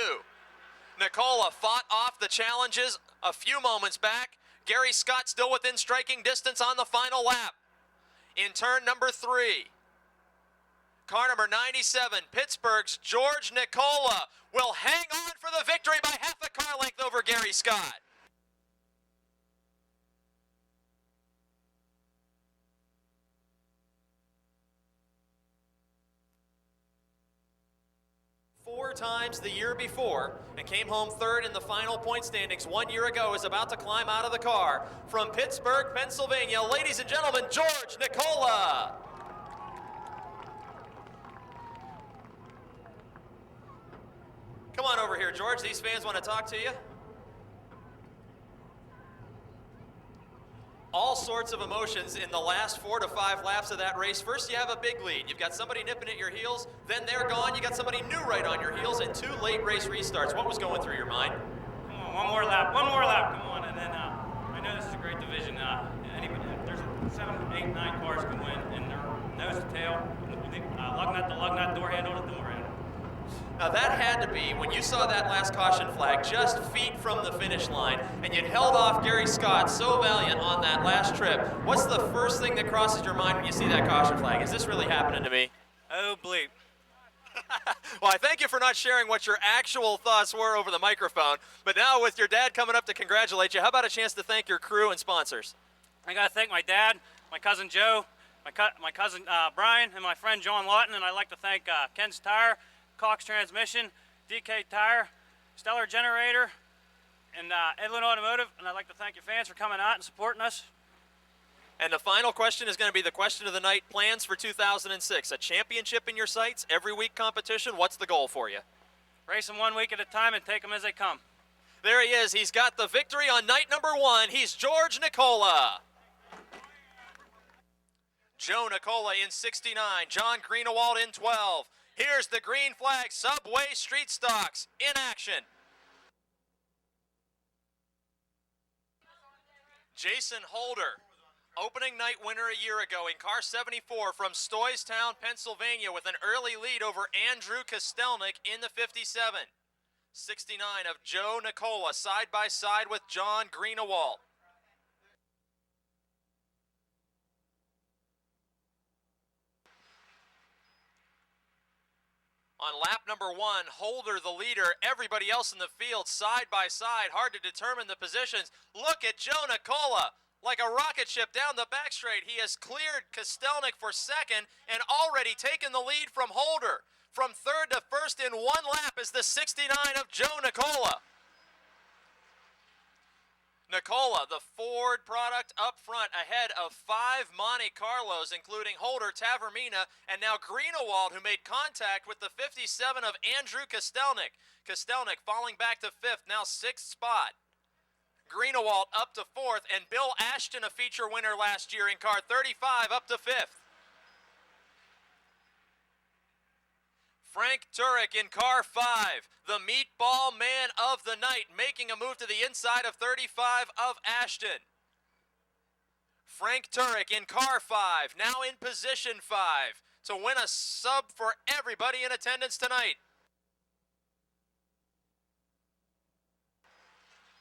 Nicola fought off the challenges a few moments back. Gary Scott still within striking distance on the final lap. In turn number 3. Car number 97, Pittsburgh's George Nicola will hang on for the victory by half a car length over Gary Scott. times the year before and came home third in the final point standings 1 year ago, is about to climb out of the car. From Pittsburgh, Pennsylvania, ladies and gentlemen, George Nicola. Come on over here, George. These fans want to talk to you. All sorts of emotions in the last 4 to 5 laps of that race. First, you have a big lead. You've got somebody nipping at your heels. Then they're gone. You got somebody new right on your heels, and 2 late race restarts. What was going through your mind? Come on, one more lap, come on. And then I know this is a great division. There's 7, 8, 9 cars can win, and they're nose to tail. Lug nut, door handle to door handle. Now that had to be, when you saw that last caution flag just feet from the finish line, and you'd held off Gary Scott so valiant on that last trip. What's the first thing that crosses your mind when you see that caution flag? Is this really happening to me? Oh, bleep. Well, I thank you for not sharing what your actual thoughts were over the microphone, but now with your dad coming up to congratulate you, how about a chance to thank your crew and sponsors? I got to thank my dad, my cousin Joe, my cousin Brian, and my friend John Lawton, and I'd like to thank Ken's Tire, Cox Transmission, DK Tire, Stellar Generator, and Edlin Automotive, and I'd like to thank your fans for coming out and supporting us. And the final question is going to be the question of the night. Plans for 2006. A championship in your sights, every week competition. What's the goal for you? Race them 1 week at a time and take them as they come. There he is. He's got the victory on night number 1. He's George Nicola. Joe Nicola in 69. John Greenewald in 12. Here's the green flag. Subway Street Stocks in action. Jason Holder, opening night winner a year ago in car 74 from Stoystown, Pennsylvania, with an early lead over Andrew Kostelnik in the 57. 69 of Joe Nicola side by side with John Greenewald. On lap number 1, Holder the leader, everybody else in the field side by side, hard to determine the positions. Look at Joe Nicola, like a rocket ship down the back straight. He has cleared Kostelnik for second and already taken the lead from Holder. From third to first in 1 lap is the 69 of Joe Nicola. Nicola, the Ford product up front, ahead of 5 Monte Carlos, including Holder, Tavermina, and now Greenewald, who made contact with the 57 of Andrew Kostelnik. Kostelnik falling back to 5th, now 6th spot. Greenewald up to 4th, and Bill Ashton, a feature winner last year in car 35, up to 5th. Frank Turek in car 5, the meatball man of the night, making a move to the inside of 35 of Ashton. Frank Turek in car 5, now in position 5, to win a sub for everybody in attendance tonight.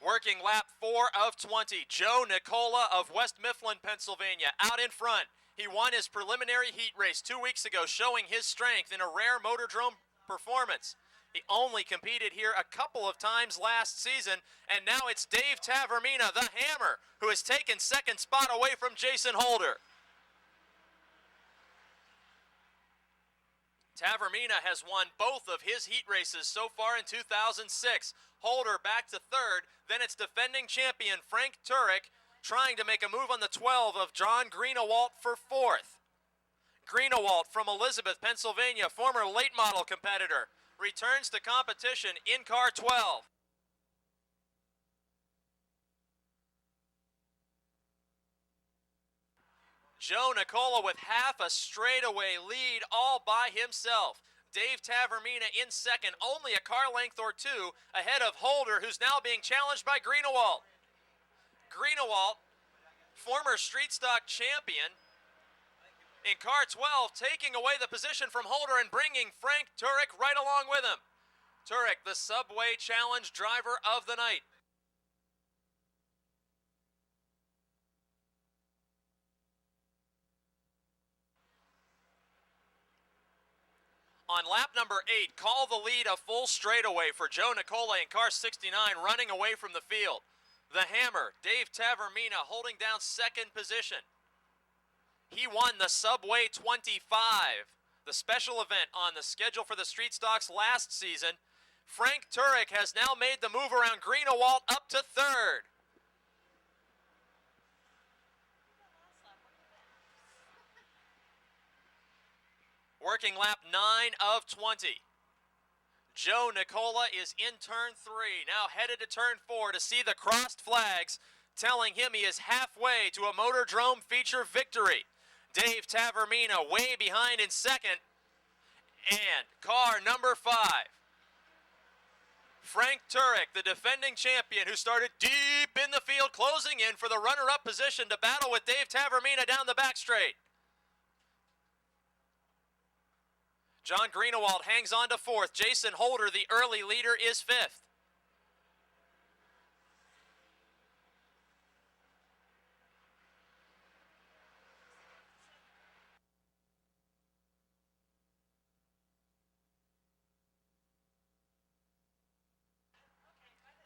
Working lap 4 of 20, Joe Nicola of West Mifflin, Pennsylvania, out in front. He won his preliminary heat race 2 weeks ago, showing his strength in a rare Motordrome performance. He only competed here a couple of times last season, and now it's Dave Tavermina, the Hammer, who has taken second spot away from Jason Holder. Tavermina has won both of his heat races so far in 2006. Holder back to 3rd, then it's defending champion Frank Turek, trying to make a move on the 12 of John Greenewald for 4th. Greenewald from Elizabeth, Pennsylvania, former late model competitor, returns to competition in car 12. Joe Nicola with half a straightaway lead all by himself. Dave Tavermina in 2nd, only a car length or 2 ahead of Holder, who's now being challenged by Greenewald. Greenewald, former street stock champion, in car 12, taking away the position from Holder and bringing Frank Turek right along with him. Turek, the Subway Challenge driver of the night. On lap number 8, call the lead a full straightaway for Joe Nicola in car 69, running away from the field. The Hammer, Dave Tavermina, holding down 2nd position. He won the Subway 25, the special event on the schedule for the Street Stocks last season. Frank Turek has now made the move around Greenewalt up to third. Working lap 9 of 20. Joe Nicola is in turn 3, now headed to turn 4 to see the crossed flags, telling him he is halfway to a Motordrome feature victory. Dave Tavermina way behind in second, and car number 5. Frank Turek, the defending champion who started deep in the field, closing in for the runner-up position to battle with Dave Tavermina down the back straight. John Greenewald hangs on to 4th. Jason Holder, the early leader, is 5th.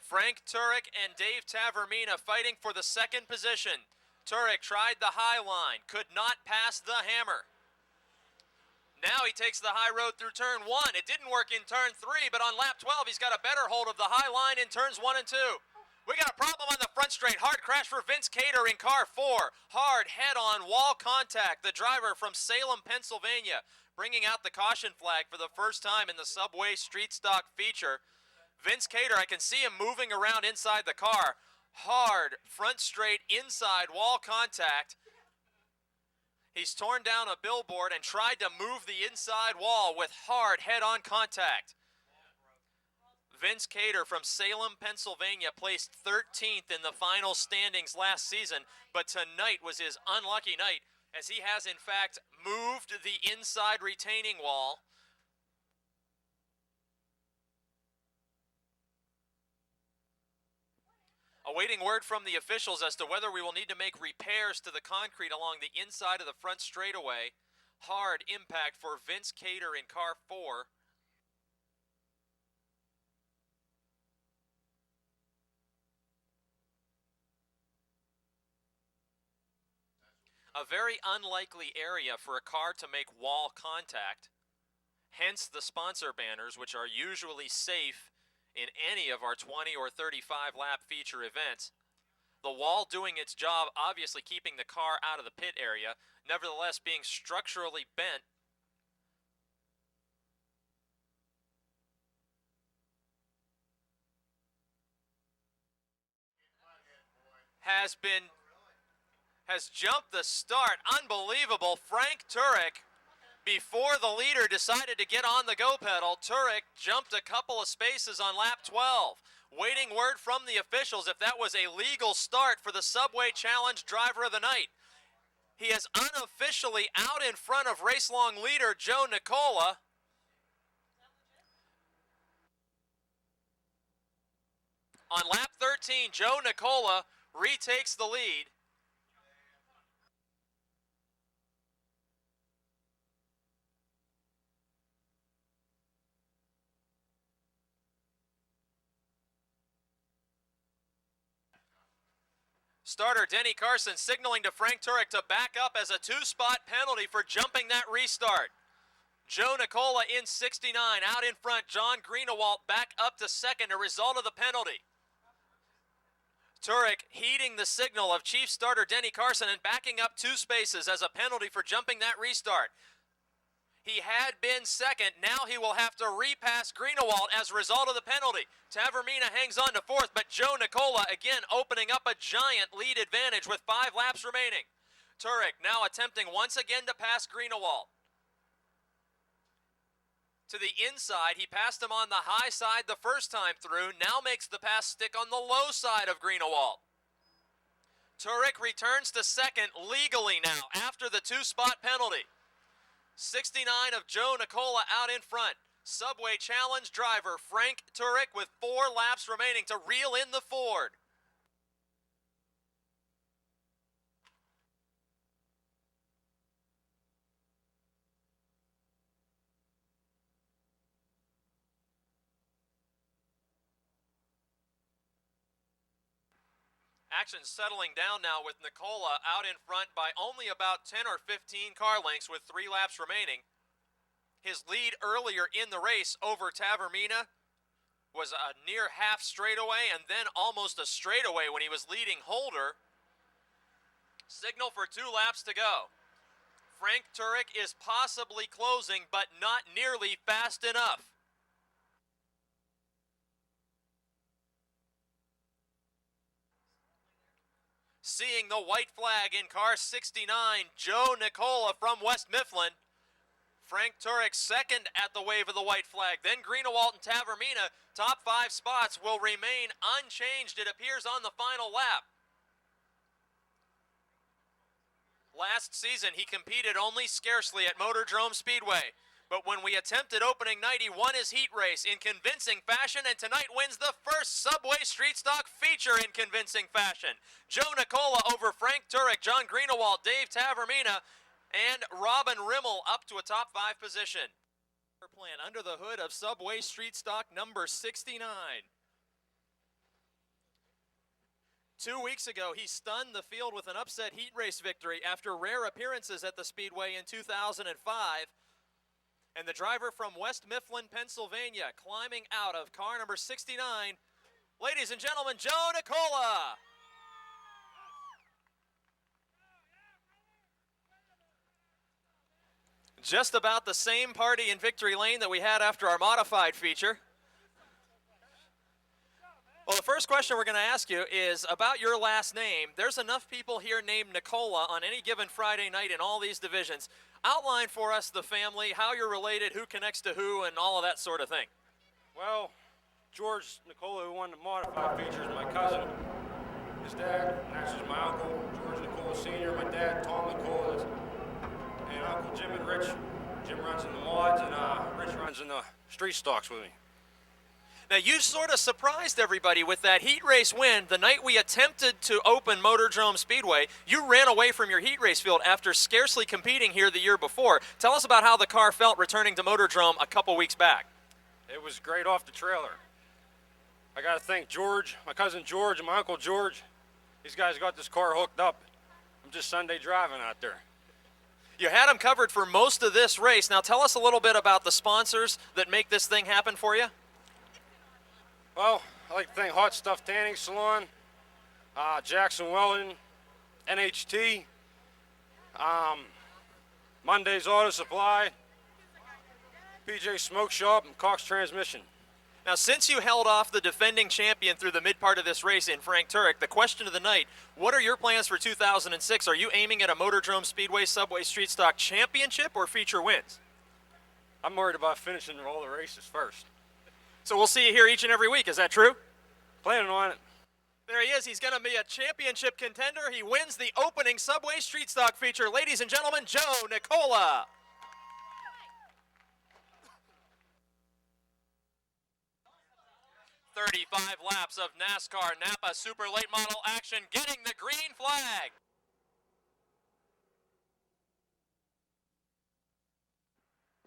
Frank Turek and Dave Tavermina fighting for the second position. Turek tried the high line, could not pass the hammer. Now he takes the high road through turn 1. It didn't work in turn 3, but on lap 12, he's got a better hold of the high line in turns 1 and 2. We got a problem on the front straight. Hard crash for Vince Cater in car 4. Hard head-on wall contact. The driver from Salem, Pennsylvania, bringing out the caution flag for the first time in the Subway Street Stock feature. Vince Cater, I can see him moving around inside the car. Hard front straight inside wall contact. He's torn down a billboard and tried to move the inside wall with hard head-on contact. Vince Cater from Salem, Pennsylvania placed 13th in the final standings last season, but tonight was his unlucky night as he has in fact moved the inside retaining wall. Awaiting word from the officials as to whether we will need to make repairs to the concrete along the inside of the front straightaway. Hard impact for Vince Cater in car 4. A very unlikely area for a car to make wall contact. Hence the sponsor banners, which are usually safe in any of our 20 or 35 lap feature events. The wall doing its job, obviously keeping the car out of the pit area, nevertheless being structurally bent. Has jumped the start. Unbelievable. Frank Turek, before the leader decided to get on the go pedal, Turek jumped a couple of spaces on lap 12. Waiting word from the officials if that was a legal start for the Subway Challenge driver of the night. He is unofficially out in front of race-long leader Joe Nicola. On lap 13, Joe Nicola retakes the lead. Starter Denny Carson signaling to Frank Turek to back up as a 2-spot penalty for jumping that restart. Joe Nicola in 69, out in front. John Greenewalt back up to second, a result of the penalty. Turek heeding the signal of Chief Starter Denny Carson and backing up 2 spaces as a penalty for jumping that restart. He had been second. Now he will have to repass Greenewalt as a result of the penalty. Tavermina hangs on to 4th, but Joe Nicola again opening up a giant lead advantage with 5 laps remaining. Turek now attempting once again to pass Greenewalt. To the inside, he passed him on the high side the first time through, now makes the pass stick on the low side of Greenewalt. Turek returns to second legally now after the 2-spot penalty. 69 of Joe Nicola out in front. Subway Challenge driver Frank Turek with 4 laps remaining to reel in the Ford. Action settling down now with Nicola out in front by only about 10 or 15 car lengths with 3 laps remaining. His lead earlier in the race over Tavermina was a near half straightaway and then almost a straightaway when he was leading Holder. Signal for 2 laps to go. Frank Turek is possibly closing, but not nearly fast enough. Seeing the white flag in car 69, Joe Nicola from West Mifflin. Frank Turek second at the wave of the white flag. Then Greenewalt and Tavermina, top 5 spots will remain unchanged, it appears, on the final lap. Last season, he competed only scarcely at Motordrome Speedway. But when we attempted opening night, he won his heat race in convincing fashion, and tonight wins the first Subway Street Stock feature in convincing fashion. Joe Nicola over Frank Turek, John Greenewalt, Dave Tavermina, and Robin Rimmel up to a top 5 position. Plan under the hood of Subway Street Stock number 69. 2 weeks ago, he stunned the field with an upset heat race victory after rare appearances at the Speedway in 2005. And the driver from West Mifflin, Pennsylvania, climbing out of car number 69, ladies and gentlemen, Joe Nicola. Just about the same party in Victory Lane that we had after our modified feature. Well, the first question we're going to ask you is about your last name. There's enough people here named Nicola on any given Friday night in all these divisions. Outline for us the family, how you're related, who connects to who, and all of that sort of thing. Well, George Nicola, who won the modified feature, is my cousin. His dad, actually, is my uncle, George Nicola Sr., my dad, Tom Nicola, and Uncle Jim and Rich. Jim runs in the mods, and Rich runs in the street stocks with me. Now, you sort of surprised everybody with that heat race win. The night we attempted to open Motordrome Speedway, you ran away from your heat race field after scarcely competing here the year before. Tell us about how the car felt returning to Motordrome a couple weeks back. It was great off the trailer. I got to thank George, my cousin George, and my uncle George. These guys got this car hooked up. I'm just Sunday driving out there. You had them covered for most of this race. Now, tell us a little bit about the sponsors that make this thing happen for you. Well, I like to thank Hot Stuff Tanning Salon, Jackson Weldon, NHT, Monday's Auto Supply, PJ Smoke Shop, and Cox Transmission. Now, since you held off the defending champion through the mid part of this race in Frank Turek, the question of the night, what are your plans for 2006? Are you aiming at a Motordrome Speedway Subway Street Stock Championship or feature wins? I'm worried about finishing all the races first. So we'll see you here each and every week, is that true? Planning on it. There he is, he's gonna be a championship contender. He wins the opening Subway Street Stock feature. Ladies and gentlemen, Joe Nicola. "35 laps of NASCAR Napa Super Late Model action, getting the green flag.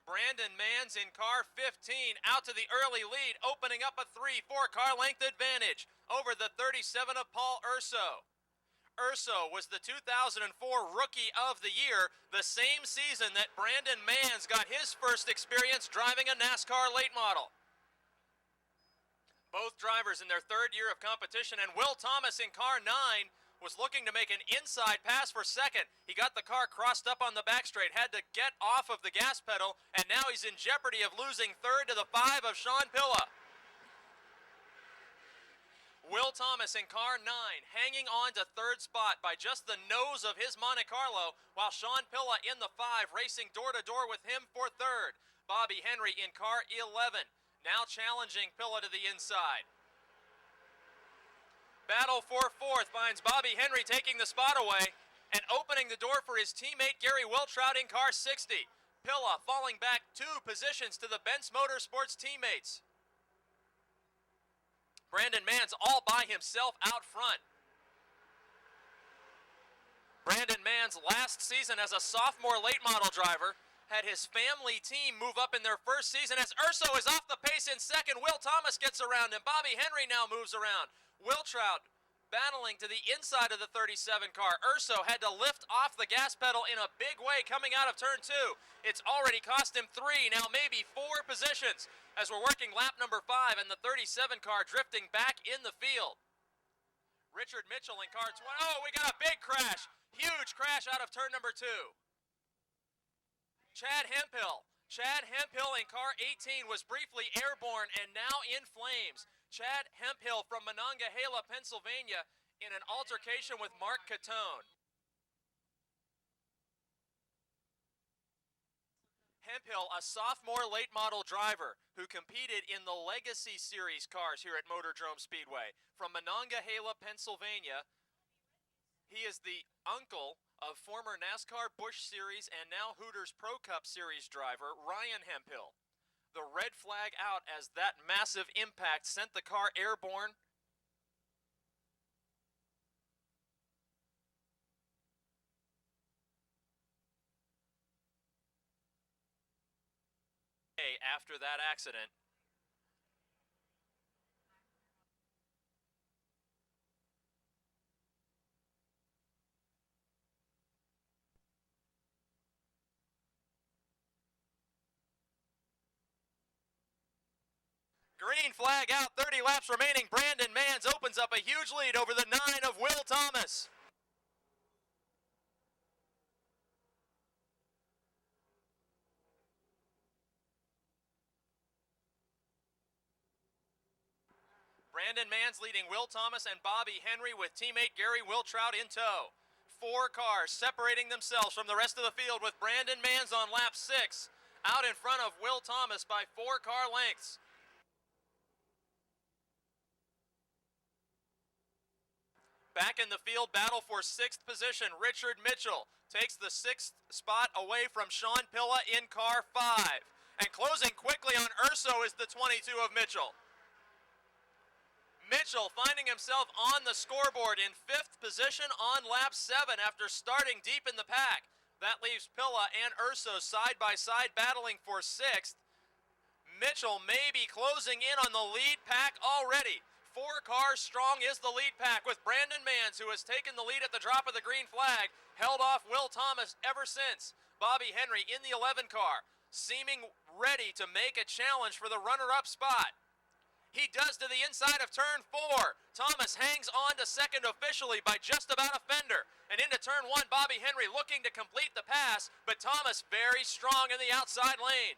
Brandon Manns in car 15 out to the early lead, opening up a 3-4 car length advantage over the 37 of Paul Urso. Urso was the 2004 Rookie of the Year, the same season that Brandon Manns got his first experience driving a NASCAR late model. Both drivers in their 3rd year of competition, and Will Thomas in car 9 was looking to make an inside pass for second. He got the car crossed up on the back straight, had to get off of the gas pedal, and now he's in jeopardy of losing 3rd to the 5 of Sean Pilla. Will Thomas in car 9 hanging on to 3rd spot by just the nose of his Monte Carlo, while Sean Pilla in the 5 racing door-to-door with him for 3rd. Bobby Henry in car 11 now challenging Pilla to the inside. Battle for 4th finds Bobby Henry taking the spot away and opening the door for his teammate Gary Wiltrout in car 60. Pilla falling back 2 positions to the Benz Motorsports teammates. Brandon Manns all by himself out front. Brandon Manns last season as a sophomore late model driver had his family team move up in their first season as Urso is off the pace in 2nd. Will Thomas gets around him. Bobby Henry now moves around. Wiltrout Battling to the inside of the 37 car. Urso had to lift off the gas pedal in a big way coming out of turn 2. It's already cost him 3, now maybe 4 positions as we're working lap number 5 and the 37 car drifting back in the field. Richard Mitchell in car 20. Oh, we got a big crash. Huge crash out of turn number 2. Chad Hemphill. Chad Hemphill in car 18 was briefly airborne and now in flames. Chad Hemphill from Monongahela, Pennsylvania, in an altercation with Mark Catone. Hemphill, a sophomore late model driver who competed in the Legacy Series cars here at Motordrome Speedway. From Monongahela, Pennsylvania, he is the uncle of former NASCAR Busch Series and now Hooters Pro Cup Series driver Ryan Hemphill. The red flag out as that massive impact sent the car airborne. After that accident. Green flag out, 30 laps remaining. Brandon Mans opens up a huge lead over the 9 of Will Thomas. Brandon Mans leading Will Thomas and Bobby Henry with teammate Gary Wiltrout in tow. 4 cars separating themselves from the rest of the field with Brandon Mans on lap 6, out in front of Will Thomas by 4 car lengths. Back in the field battle for 6th position, Richard Mitchell takes the 6th spot away from Sean Pilla in car 5. And closing quickly on Urso is the 22 of Mitchell. Mitchell finding himself on the scoreboard in 5th position on lap 7 after starting deep in the pack. That leaves Pilla and Urso side by side battling for 6th. Mitchell may be closing in on the lead pack already. 4 cars strong is the lead pack with Brandon Mans, who has taken the lead at the drop of the green flag, held off Will Thomas ever since. Bobby Henry in the 11 car, seeming ready to make a challenge for the runner-up spot. He does to the inside of turn 4. Thomas hangs on to 2nd officially by just about a fender. And into turn 1, Bobby Henry looking to complete the pass, but Thomas very strong in the outside lane.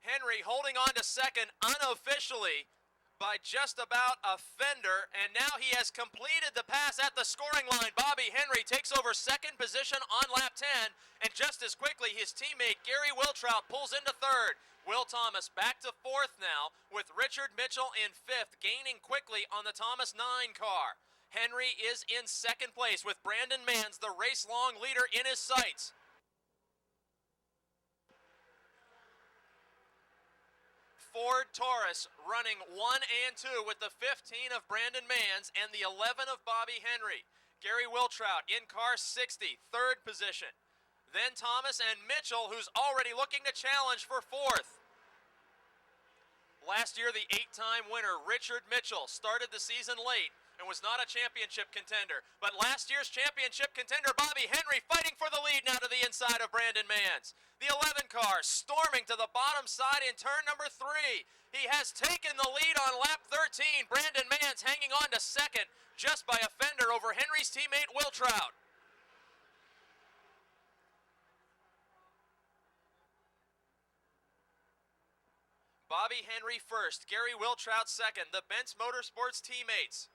Henry holding on to 2nd unofficially by just about a fender, and now he has completed the pass at the scoring line. Bobby Henry takes over 2nd position on lap 10, and just as quickly his teammate Gary Wiltrout pulls into 3rd. Will Thomas back to 4th now with Richard Mitchell in 5th, gaining quickly on the Thomas 9 car. Henry is in 2nd place with Brandon Mans, the race-long leader, in his sights. Ford Taurus running 1 and 2 with the 15 of Brandon Mans and the 11 of Bobby Henry. Gary Wiltrout in car 60, 3rd position. Then Thomas and Mitchell, who's already looking to challenge for 4th. Last year, the 8-time winner, Richard Mitchell, started the season late and was not a championship contender. But last year's championship contender, Bobby Henry, fighting for the lead now to the inside of Brandon Mans. The 11 car storming to the bottom side in turn number 3. He has taken the lead on lap 13. Brandon Mans hanging on to 2nd just by a fender over Henry's teammate Wiltrout. Bobby Henry 1st, Gary Wiltrout 2nd, the Benz Motorsports teammates.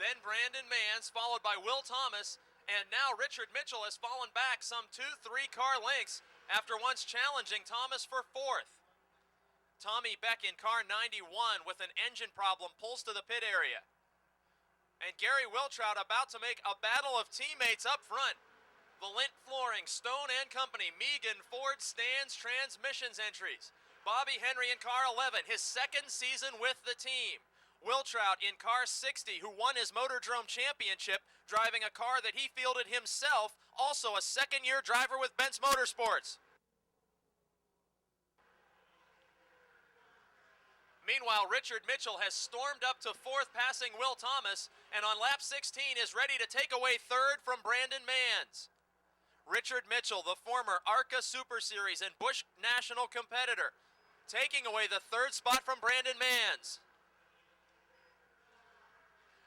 Then Brandon Mans, followed by Will Thomas, and now Richard Mitchell has fallen back some 2-3 car lengths after once challenging Thomas for 4th. Tommy Beck in car 91 with an engine problem pulls to the pit area. And Gary Wiltrout about to make a battle of teammates up front. The Lint Flooring, Stone & Company, Megan Ford Stands Transmissions entries. Bobby Henry in car 11, his 2nd season with the team. Wiltrout in car 60, who won his Motordrome championship, driving a car that he fielded himself, also a 2nd-year driver with Benz Motorsports. Meanwhile, Richard Mitchell has stormed up to fourth, passing Will Thomas, and on lap 16 is ready to take away third from Brandon Manns. Richard Mitchell, the former ARCA Super Series and Busch National competitor, taking away the third spot from Brandon Manns.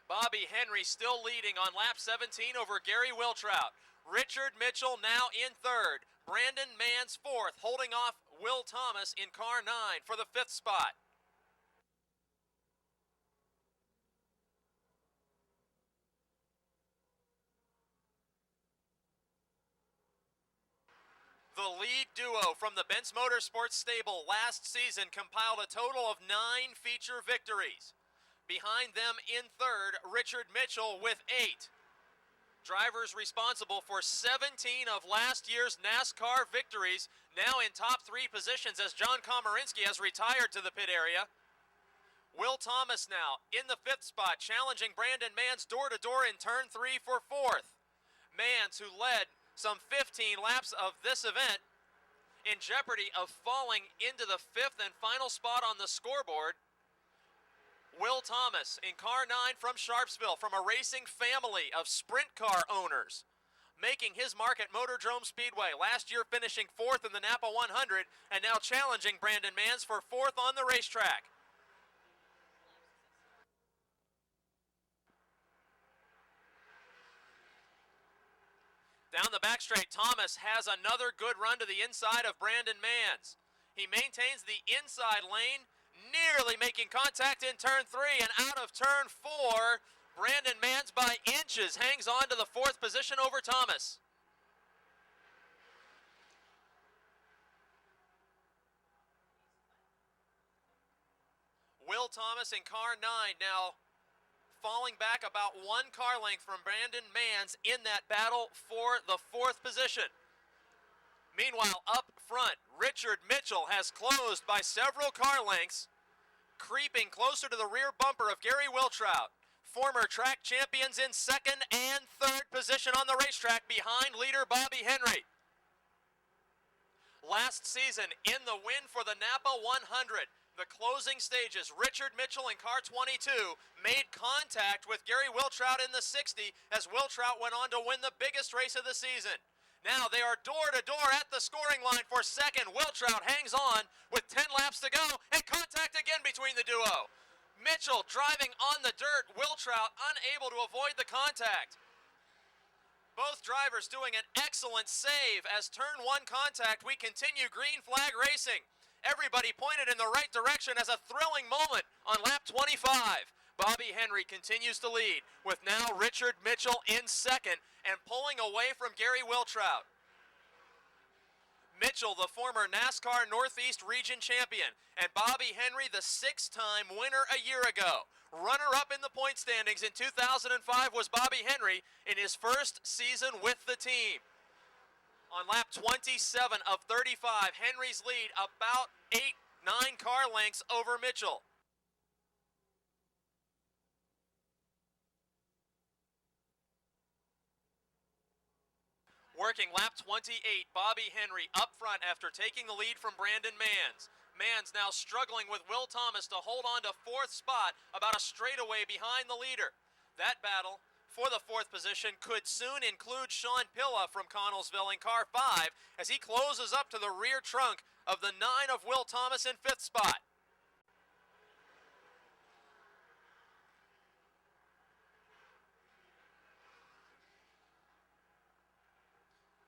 Bobby Henry still leading on lap 17 over Gary Wiltrout. Richard Mitchell now in third. Brandon Manns fourth, holding off Will Thomas in car 9 for the fifth spot. The lead duo from the Benz Motorsports stable last season compiled a total of 9 feature victories. Behind them in third, Richard Mitchell with 8. Drivers responsible for 17 of last year's NASCAR victories, now in top 3 positions as John Komarinsky has retired to the pit area. Will Thomas now in the 5th spot, challenging Brandon Manns door-to-door in turn 3 for 4th. Manns, who led some 15 laps of this event, in jeopardy of falling into the 5th and final spot on the scoreboard. Will Thomas in car 9 from Sharpsville, from a racing family of sprint car owners, making his mark at Motordrome Speedway, last year finishing 4th in the Napa 100, and now challenging Brandon Manns for 4th on the racetrack. Down the back straight, Thomas has another good run to the inside of Brandon Manns. He maintains the inside lane, nearly making contact in turn 3, and out of turn 4, Brandon Manns by inches hangs on to the 4th position over Thomas. Will Thomas in car 9 now falling back about 1 car length from Brandon Manns in that battle for the 4th position. Meanwhile, up front, Richard Mitchell has closed by several car lengths, creeping closer to the rear bumper of Gary Wiltrout. Former track champions in 2nd and 3rd position on the racetrack behind leader Bobby Henry. Last season, in the win for the Napa 100, the closing stages, Richard Mitchell in car 22 made contact with Gary Wiltrout in the 60 as Wiltrout went on to win the biggest race of the season. Now they are door-to-door at the scoring line for 2nd. Wiltrout hangs on with 10 laps to go, and contact again between the duo. Mitchell driving on the dirt, Wiltrout unable to avoid the contact. Both drivers doing an excellent save as turn 1 contact. We continue green flag racing. Everybody pointed in the right direction as a thrilling moment on lap 25. Bobby Henry continues to lead with now Richard Mitchell in 2nd and pulling away from Gary Wiltrout. Mitchell, the former NASCAR Northeast Region champion, and Bobby Henry, the 6-time winner a year ago. Runner-up in the point standings in 2005 was Bobby Henry in his first season with the team. On lap 27 of 35, Henry's lead about 8-9 car lengths over Mitchell. Working lap 28, Bobby Henry up front after taking the lead from Brandon Manns. Manns now struggling with Will Thomas to hold on to 4th spot, about a straightaway behind the leader. That battle for the 4th position could soon include Sean Pilla from Connellsville in car 5 as he closes up to the rear trunk of the 9 of Will Thomas in 5th spot.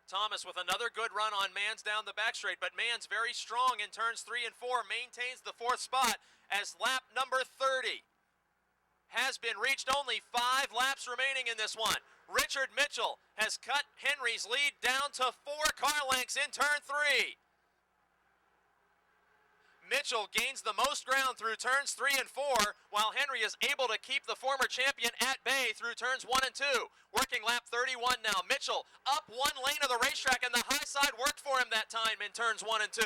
Thomas with another good run on Manns down the back straight, but Manns very strong in turns 3 and 4, maintains the 4th spot as lap number 30 has been reached. Only 5 laps remaining in this one. Richard Mitchell has cut Henry's lead down to 4 car lengths in turn 3. Mitchell gains the most ground through turns 3 and 4, while Henry is able to keep the former champion at bay through turns 1 and 2. Working lap 31 now. Mitchell up 1 lane of the racetrack, and the high side worked for him that time in turns 1 and 2.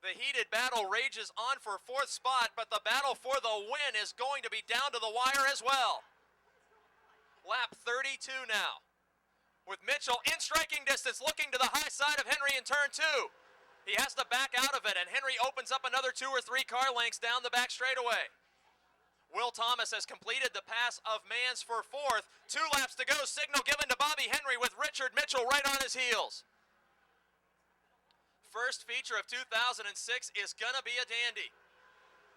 The heated battle rages on for 4th spot, but the battle for the win is going to be down to the wire as well. Lap 32 now, with Mitchell in striking distance, looking to the high side of Henry in turn 2. He has to back out of it, and Henry opens up another 2 or 3 car lengths down the back straightaway. Will Thomas has completed the pass of Mans for 4th. 2 laps to go, signal given to Bobby Henry with Richard Mitchell right on his heels. First feature of 2006 is gonna be a dandy.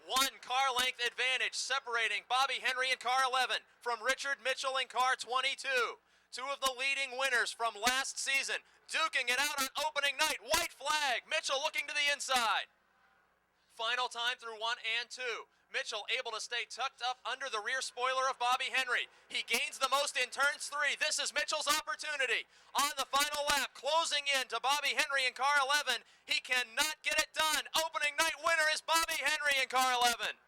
1 car length advantage separating Bobby Henry in car 11 from Richard Mitchell in car 22. 2 of the leading winners from last season duking it out on opening night. White flag, Mitchell looking to the inside. Final time through 1 and 2. Mitchell able to stay tucked up under the rear spoiler of Bobby Henry. He gains the most in turns 3. This is Mitchell's opportunity. On the final lap, closing in to Bobby Henry in car 11. He cannot get it done. Opening night winner is Bobby Henry in car 11.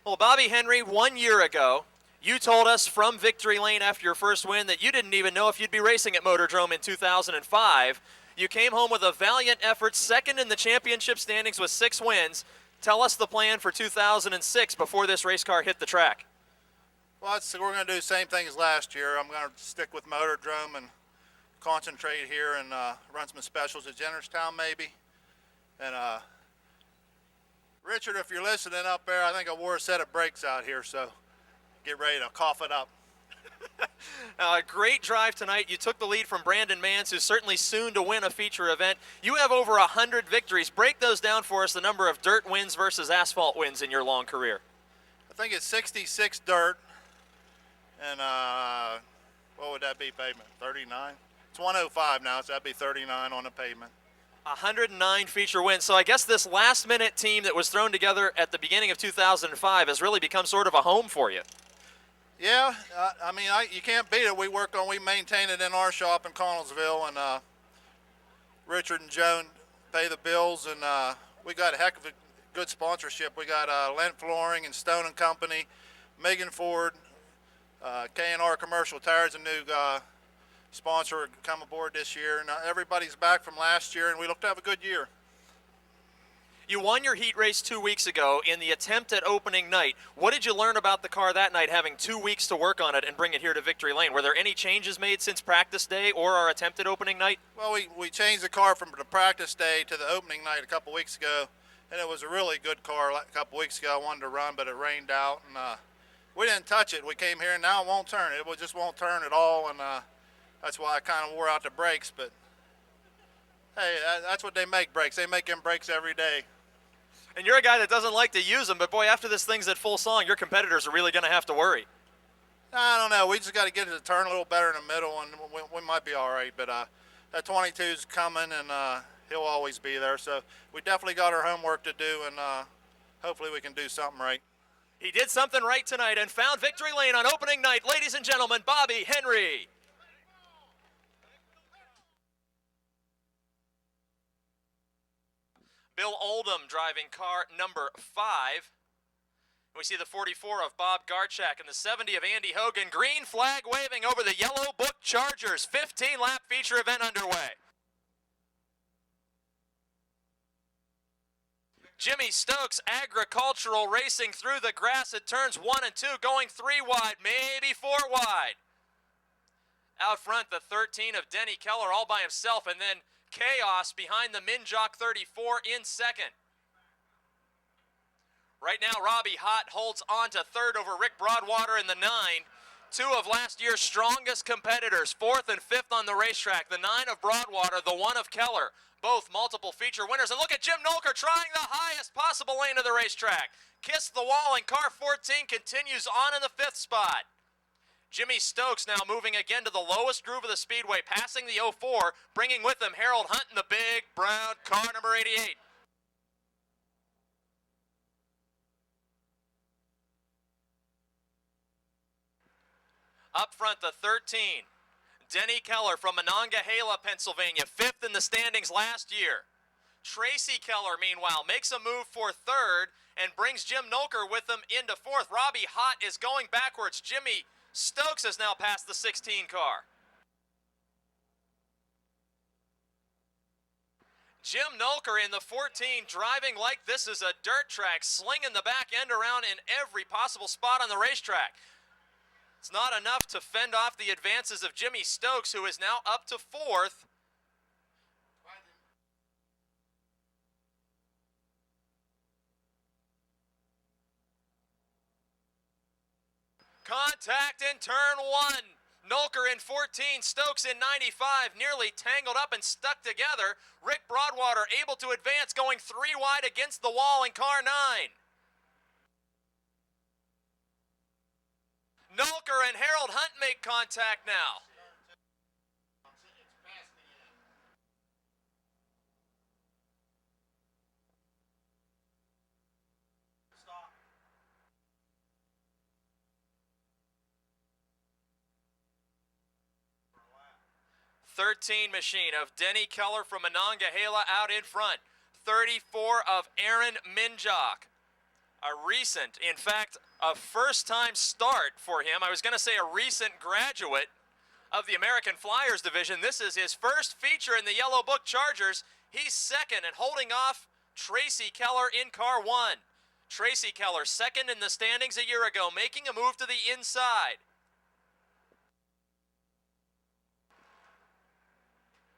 Well, Bobby Henry, 1 year ago, you told us from victory lane after your first win that you didn't even know if you'd be racing at Motordrome in 2005. You came home with a valiant effort, second in the championship standings with 6 wins. Tell us the plan for 2006 before this race car hit the track. Well, we're going to do the same thing as last year. I'm going to stick with Motordrome and concentrate here and run some specials at Jennerstown maybe. And Richard, if you're listening up there, I think I wore a set of brakes out here, so get ready to cough it up. Great drive tonight. You took the lead from Brandon Mans, who's certainly soon to win a feature event. You have over 100 victories. Break those down for us, the number of dirt wins versus asphalt wins in your long career. I think it's 66 dirt, and what would that be, pavement, 39? It's 105 now, so that'd be 39 on the pavement. 109 feature wins. So I guess this last-minute team that was thrown together at the beginning of 2005 has really become sort of a home for you. Yeah, I mean, you can't beat it. We maintain it in our shop in Connellsville, and Richard and Joan pay the bills, and we got a heck of a good sponsorship. We got Lent Flooring and Stone and Company, Megan Ford, K&R Commercial Tires, a new sponsor come aboard this year, and everybody's back from last year, and we look to have a good year. You won your heat race 2 weeks ago in the attempt at opening night. What did you learn about the car that night, having 2 weeks to work on it and bring it here to Victory Lane? Were there any changes made since practice day or our attempt at opening night? Well, we changed the car from the practice day to the opening night a couple weeks ago, and it was a really good car a couple weeks ago. I wanted to run, but it rained out, and we didn't touch it. We came here, and now it won't turn. It just won't turn at all, and that's why I kind of wore out the brakes, but hey, that's what they make, brakes. They make them brakes every day. And you're a guy that doesn't like to use them, but boy, after this thing's at full song, your competitors are really going to have to worry. I don't know. We just got to get it to turn a little better in the middle, and we might be all right. But that 22's coming, and he'll always be there. So we definitely got our homework to do, and hopefully we can do something right. He did something right tonight and found Victory Lane on opening night. Ladies and gentlemen, Bobby Henry. Bill Oldham driving car number 5. We see the 44 of Bob Garchak and the 70 of Andy Hogan. Green flag waving over the Yellow Book Chargers. 15-lap feature event underway. Jimmy Stokes, Agricultural Racing through the grass at turns 1 and 2, going 3 wide, maybe 4 wide. Out front, the 13 of Denny Keller all by himself, and then Chaos behind the Minjock 34 in second. Right now, Robbie Hott holds on to third over Rick Broadwater in the 9. 2 of last year's strongest competitors, 4th and 5th on the racetrack. The 9 of Broadwater, the 1 of Keller, both multiple feature winners. And look at Jim Nolker trying the highest possible lane of the racetrack. Kissed the wall, and car 14 continues on in the 5th spot. Jimmy Stokes now moving again to the lowest groove of the speedway, passing the 04, bringing with him Harold Hunt in the big brown car number 88. Up front, the 13, Denny Keller from Monongahela, Pennsylvania, 5th in the standings last year. Tracy Keller, meanwhile, makes a move for 3rd and brings Jim Nolker with him into 4th. Robbie Hott is going backwards. Jimmy Stokes has now passed the 16 car. Jim Nolker in the 14 driving like this is a dirt track, slinging the back end around in every possible spot on the racetrack. It's not enough to fend off the advances of Jimmy Stokes, who is now up to 4th. Contact in turn 1. Nolker in 14, Stokes in 95, nearly tangled up and stuck together. Rick Broadwater able to advance, going 3 wide against the wall in car 9. Nolker and Harold Hunt make contact now. Stop. 13 machine of Denny Keller from Monongahela out in front. 34 of Aaron Minjock. A recent, in fact, a first-time start for him. I was going to say a recent graduate of the American Flyers division. This is his first feature in the Yellow Book Chargers. He's second and holding off Tracy Keller in car 1. Tracy Keller, second in the standings a year ago, making a move to the inside.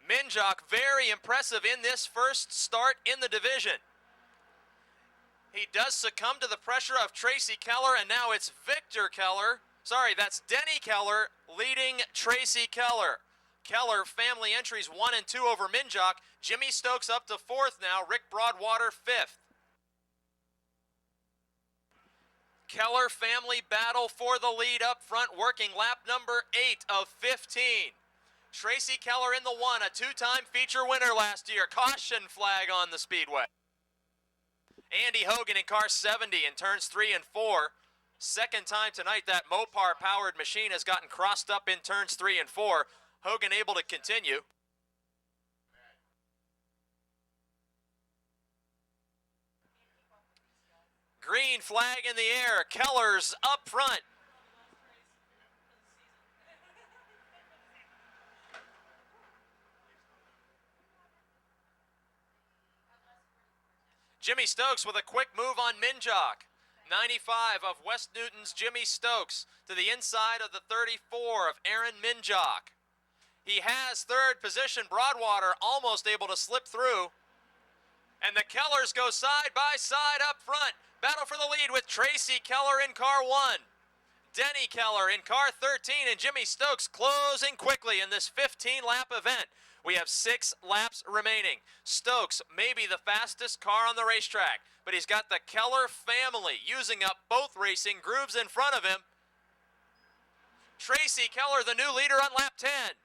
Minjock very impressive in this first start in the division. He does succumb to the pressure of Tracy Keller, and now it's Victor Keller. Sorry, that's Denny Keller leading Tracy Keller. Keller family entries 1 and 2 over Minjock. Jimmy Stokes up to 4th now. Rick Broadwater 5th. Keller family battle for the lead up front, working lap number 8 of 15. Tracy Keller in the 1, a 2-time feature winner last year. Caution flag on the speedway. Andy Hogan in car 70 in turns 3 and 4. Second time tonight that Mopar-powered machine has gotten crossed up in turns 3 and 4. Hogan able to continue. Green flag in the air. Keller's up front. Jimmy Stokes with a quick move on Minjock. 95 of West Newton's Jimmy Stokes to the inside of the 34 of Aaron Minjock. He has third position. Broadwater almost able to slip through. And the Kellers go side by side up front. Battle for the lead with Tracy Keller in car 1. Denny Keller in car 13, and Jimmy Stokes closing quickly in this 15-lap event. We have 6 laps remaining. Stokes may be the fastest car on the racetrack, but he's got the Keller family using up both racing grooves in front of him. Tracy Keller, the new leader on lap 10.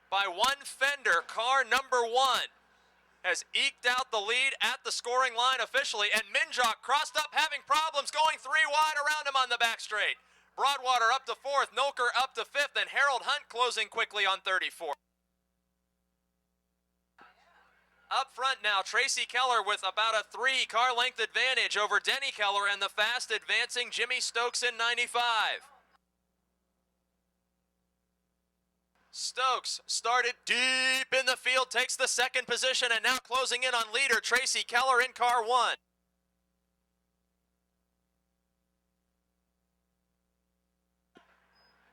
By 1 fender, car number 1 has eked out the lead at the scoring line officially, and Minjock crossed up having problems, going 3 wide around him on the back straight. Broadwater up to 4th, Nolker up to 5th, and Harold Hunt closing quickly on 34. Up front now, Tracy Keller with about a 3 car length advantage over Denny Keller and the fast advancing Jimmy Stokes in 95. Stokes started deep in the field, takes the second position, and now closing in on leader Tracy Keller in car 1.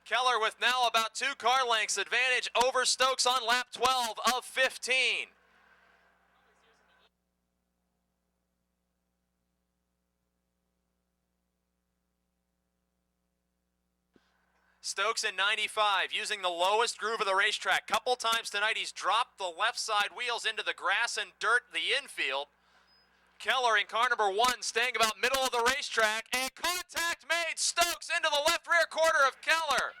Keller with now about 2 car lengths advantage over Stokes on lap 12 of 15. Stokes in 95, using the lowest groove of the racetrack. Couple times tonight he's dropped the left side wheels into the grass and dirt, the infield. Keller in car number 1, staying about middle of the racetrack, and contact made. Stokes into the left rear quarter of Keller.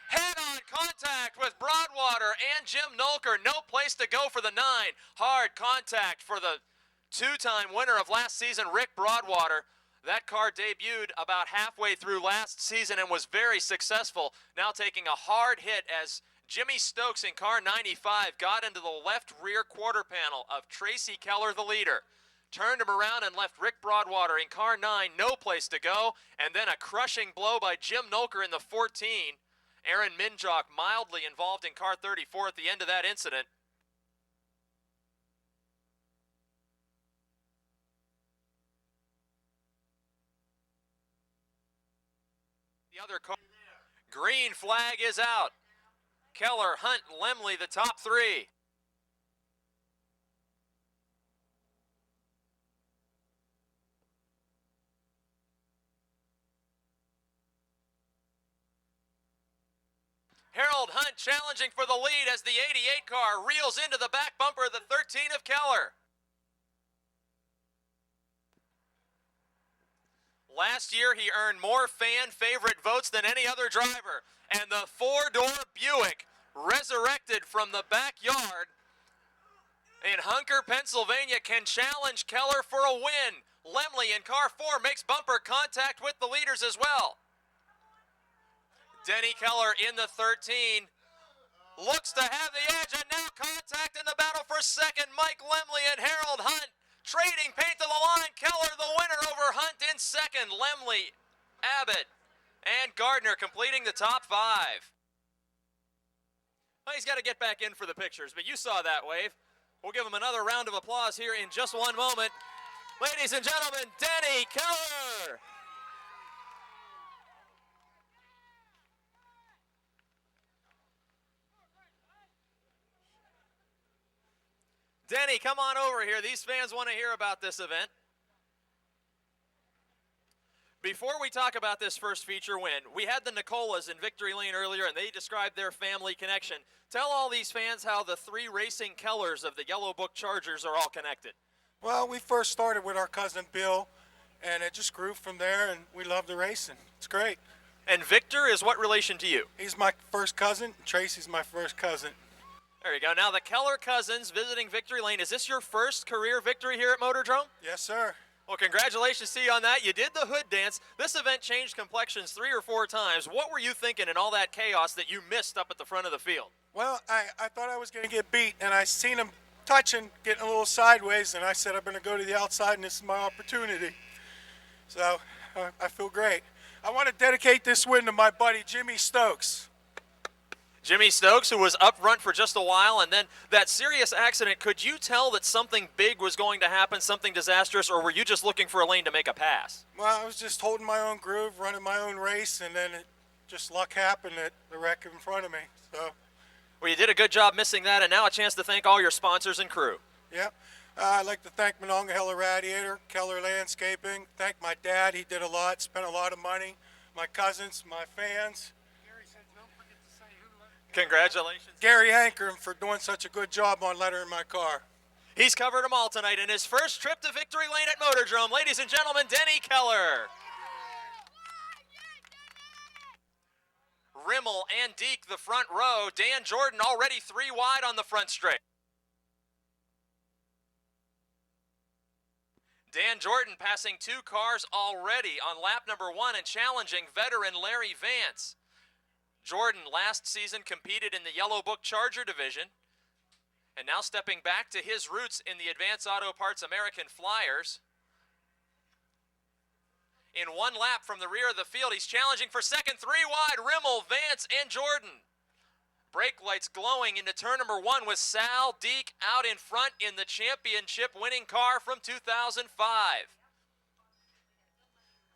Head-on contact with Broadwater and Jim Nolker. No place to go for the 9. Hard contact for the 2-time winner of last season, Rick Broadwater. That car debuted about halfway through last season and was very successful. Now taking a hard hit as Jimmy Stokes in car 95 got into the left rear quarter panel of Tracy Keller, the leader. Turned him around and left Rick Broadwater in car 9, no place to go. And then a crushing blow by Jim Nolker in the 14. Aaron Minjock mildly involved in car 34 at the end of that incident. The other car. Green flag is out. Keller, Hunt, Lemley, the top three. Harold Hunt challenging for the lead as the 88 car reels into the back bumper of the 13 of Keller. Last year, he earned more fan favorite votes than any other driver. And the four-door Buick resurrected from the backyard in Hunker, Pennsylvania, can challenge Keller for a win. Lemley in car 4 makes bumper contact with the leaders as well. Denny Keller in the 13 looks to have the edge, and now contact in the battle for second. Mike Lemley and Harold Hunt trading paint to the line. Keller the winner over Hunt in second. Lemley, Abbott, and Gardner completing the top 5. Well, he's got to get back in for the pictures, but you saw that wave. We'll give him another round of applause here in just one moment. Ladies and gentlemen, Denny Keller. Denny, come on over here. These fans want to hear about this event. Before we talk about this first feature win, we had the Nicolas in Victory Lane earlier, and they described their family connection. Tell all these fans how the 3 racing Kellers of the Yellow Book Chargers are all connected. Well, we first started with our cousin Bill, and it just grew from there, and we love the racing. It's great. And Victor is what relation to you? He's my first cousin. Tracy's my first cousin. There you go. Now the Keller cousins visiting Victory Lane. Is this your first career victory here at Motordrome? Yes, sir. Well, congratulations to you on that. You did the hood dance. This event changed complexions 3 or 4 times. What were you thinking in all that chaos that you missed up at the front of the field? Well, I thought I was going to get beat, and I seen him touching, getting a little sideways, and I said I'm going to go to the outside, and this is my opportunity. So I feel great. I want to dedicate this win to my buddy Jimmy Stokes. Jimmy Stokes, who was up front for just a while, and then that serious accident, could you tell that something big was going to happen, something disastrous, or were you just looking for a lane to make a pass? Well, I was just holding my own groove, running my own race, and then just luck happened at the wreck in front of me. So, well, you did a good job missing that, and now a chance to thank all your sponsors and crew. Yeah. I'd like to thank Monongahela Radiator, Keller Landscaping, thank my dad, he did a lot, spent a lot of money, my cousins, my fans. Congratulations. Gary Ankrum for doing such a good job on lettering my car. He's covered them all tonight in his first trip to Victory Lane at Motordrome. Ladies and gentlemen, Denny Keller. Rimmel and Deke the front row. Dan Jordan already 3 wide on the front straight. Dan Jordan passing 2 cars already on lap number 1 and challenging veteran Larry Vance. Jordan last season competed in the Yellow Book Charger division and now stepping back to his roots in the Advance Auto Parts American Flyers. In 1 lap from the rear of the field, he's challenging for second, 3 wide, Rimmel, Vance, and Jordan. Brake lights glowing into turn number 1 with Sal Deke out in front in the championship winning car from 2005.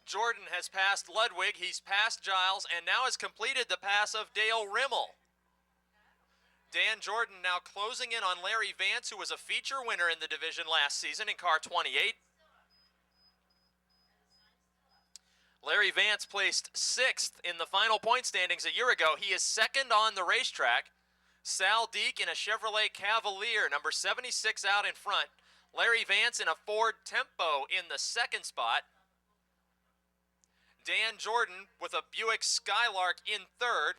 Jordan has passed Ludwig, he's passed Giles, and now has completed the pass of Dale Rimmel. Dan Jordan now closing in on Larry Vance, who was a feature winner in the division last season in car 28. Larry Vance placed 6th in the final point standings a year ago. He is 2nd on the racetrack. Sal Deke in a Chevrolet Cavalier, number 76 out in front. Larry Vance in a Ford Tempo in the 2nd spot. Dan Jordan with a Buick Skylark in 3rd.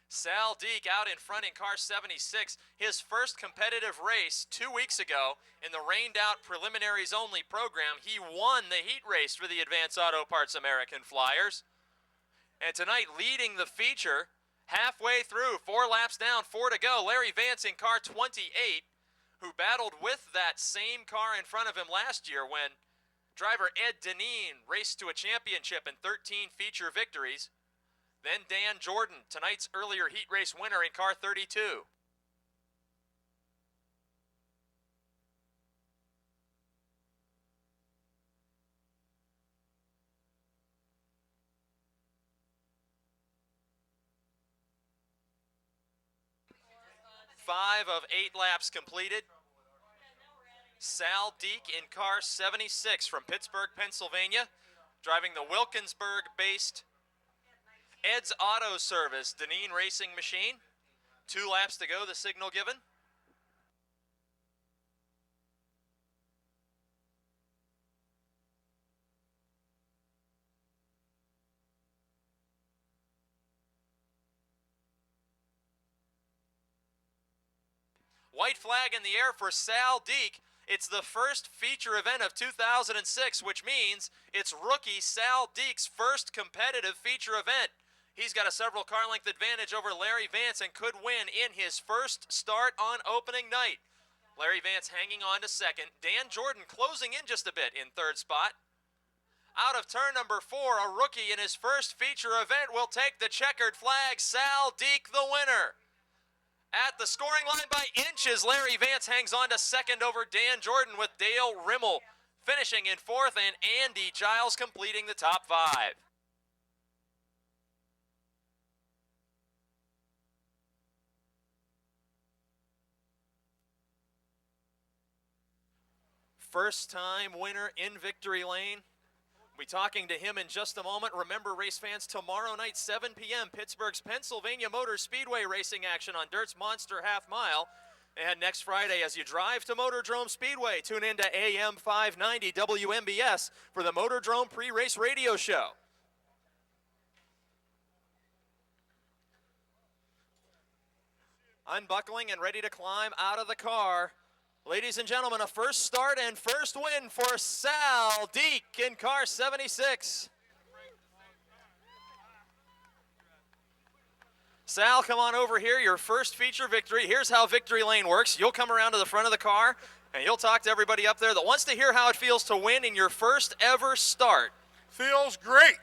Sal Deke out in front in car 76, his first competitive race 2 weeks ago in the rained-out preliminaries-only program. He won the heat race for the Advance Auto Parts American Flyers. And tonight, leading the feature, halfway through, 4 laps down, 4 to go, Larry Vance in car 28, who battled with that same car in front of him last year when Driver Ed Deneen raced to a championship and 13 feature victories. Then Dan Jordan, tonight's earlier heat race winner in car 32. Five of 8 laps completed. Sal Deek in car 76 from Pittsburgh, Pennsylvania, driving the Wilkinsburg-based Ed's Auto Service Deneen Racing machine. 2 laps to go, the signal given. White flag in the air for Sal Deek. It's the first feature event of 2006, which means it's rookie Sal Deek's first competitive feature event. He's got a several car length advantage over Larry Vance and could win in his first start on opening night. Larry Vance hanging on to second. Dan Jordan closing in just a bit in third spot. Out of turn number 4, a rookie in his first feature event will take the checkered flag. Sal Deek the winner. At the scoring line by inches, Larry Vance hangs on to second over Dan Jordan, with Dale Rimmel finishing in 4th and Andy Giles completing the top 5. First time winner in victory lane. We'll be talking to him in just a moment. Remember, race fans, tomorrow night, 7 p.m., Pittsburgh's Pennsylvania Motor Speedway racing action on Dirt's Monster Half Mile. And next Friday, as you drive to Motordrome Speedway, tune in to AM 590 WMBS for the Motordrome pre-race radio show. Unbuckling and ready to climb out of the car. Ladies and gentlemen, a first start and first win for Sal Deek in car 76. Sal, come on over here, your first feature victory. Here's how victory lane works. You'll come around to the front of the car, and you'll talk to everybody up there that wants to hear how it feels to win in your first ever start. Feels great.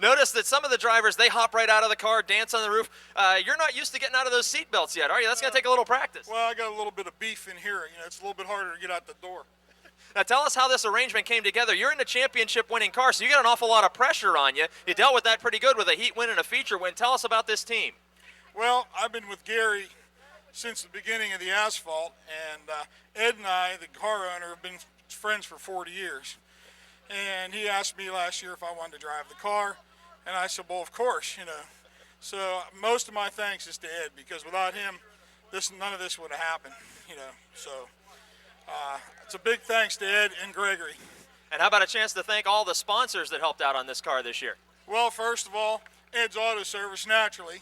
Notice that some of the drivers, they hop right out of the car, dance on the roof. You're not used to getting out of those seat belts yet, are you? That's going to take a little practice. Well, I got a little bit of beef in here. You know, it's a little bit harder to get out the door. Now tell us how this arrangement came together. You're in a championship-winning car, so you got an awful lot of pressure on you. You dealt with that pretty good with a heat win and a feature win. Tell us about this team. Well, I've been with Gary since the beginning of the asphalt, and Ed and I, the car owner, have been friends for 40 years. And he asked me last year if I wanted to drive the car. And I said, well, of course, you know. So most of my thanks is to Ed, because without him, none of this would have happened, you know. So it's a big thanks to Ed and Gregory. And how about a chance to thank all the sponsors that helped out on this car this year? Well, first of all, Ed's Auto Service, naturally.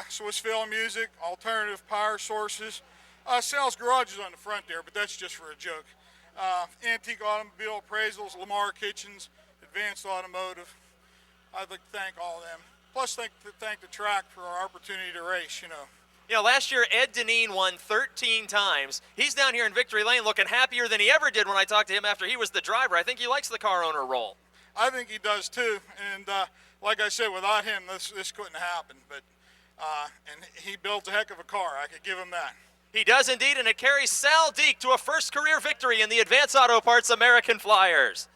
Swiss Film Music, Alternative Power Sources. Sal's Garage is on the front there, but that's just for a joke. Antique Automobile Appraisals, Lamar Kitchens, Advanced Automotive. I'd like to thank all of them. Plus, thank the track for our opportunity to race, you know. You know, last year, Ed Deneen won 13 times. He's down here in victory lane looking happier than he ever did when I talked to him after he was the driver. I think he likes the car owner role. I think he does, too. And like I said, without him, this couldn't happen. But and he built a heck of a car. I could give him that. He does indeed, and it carries Sal Deek to a first career victory in the Advance Auto Parts American Flyers.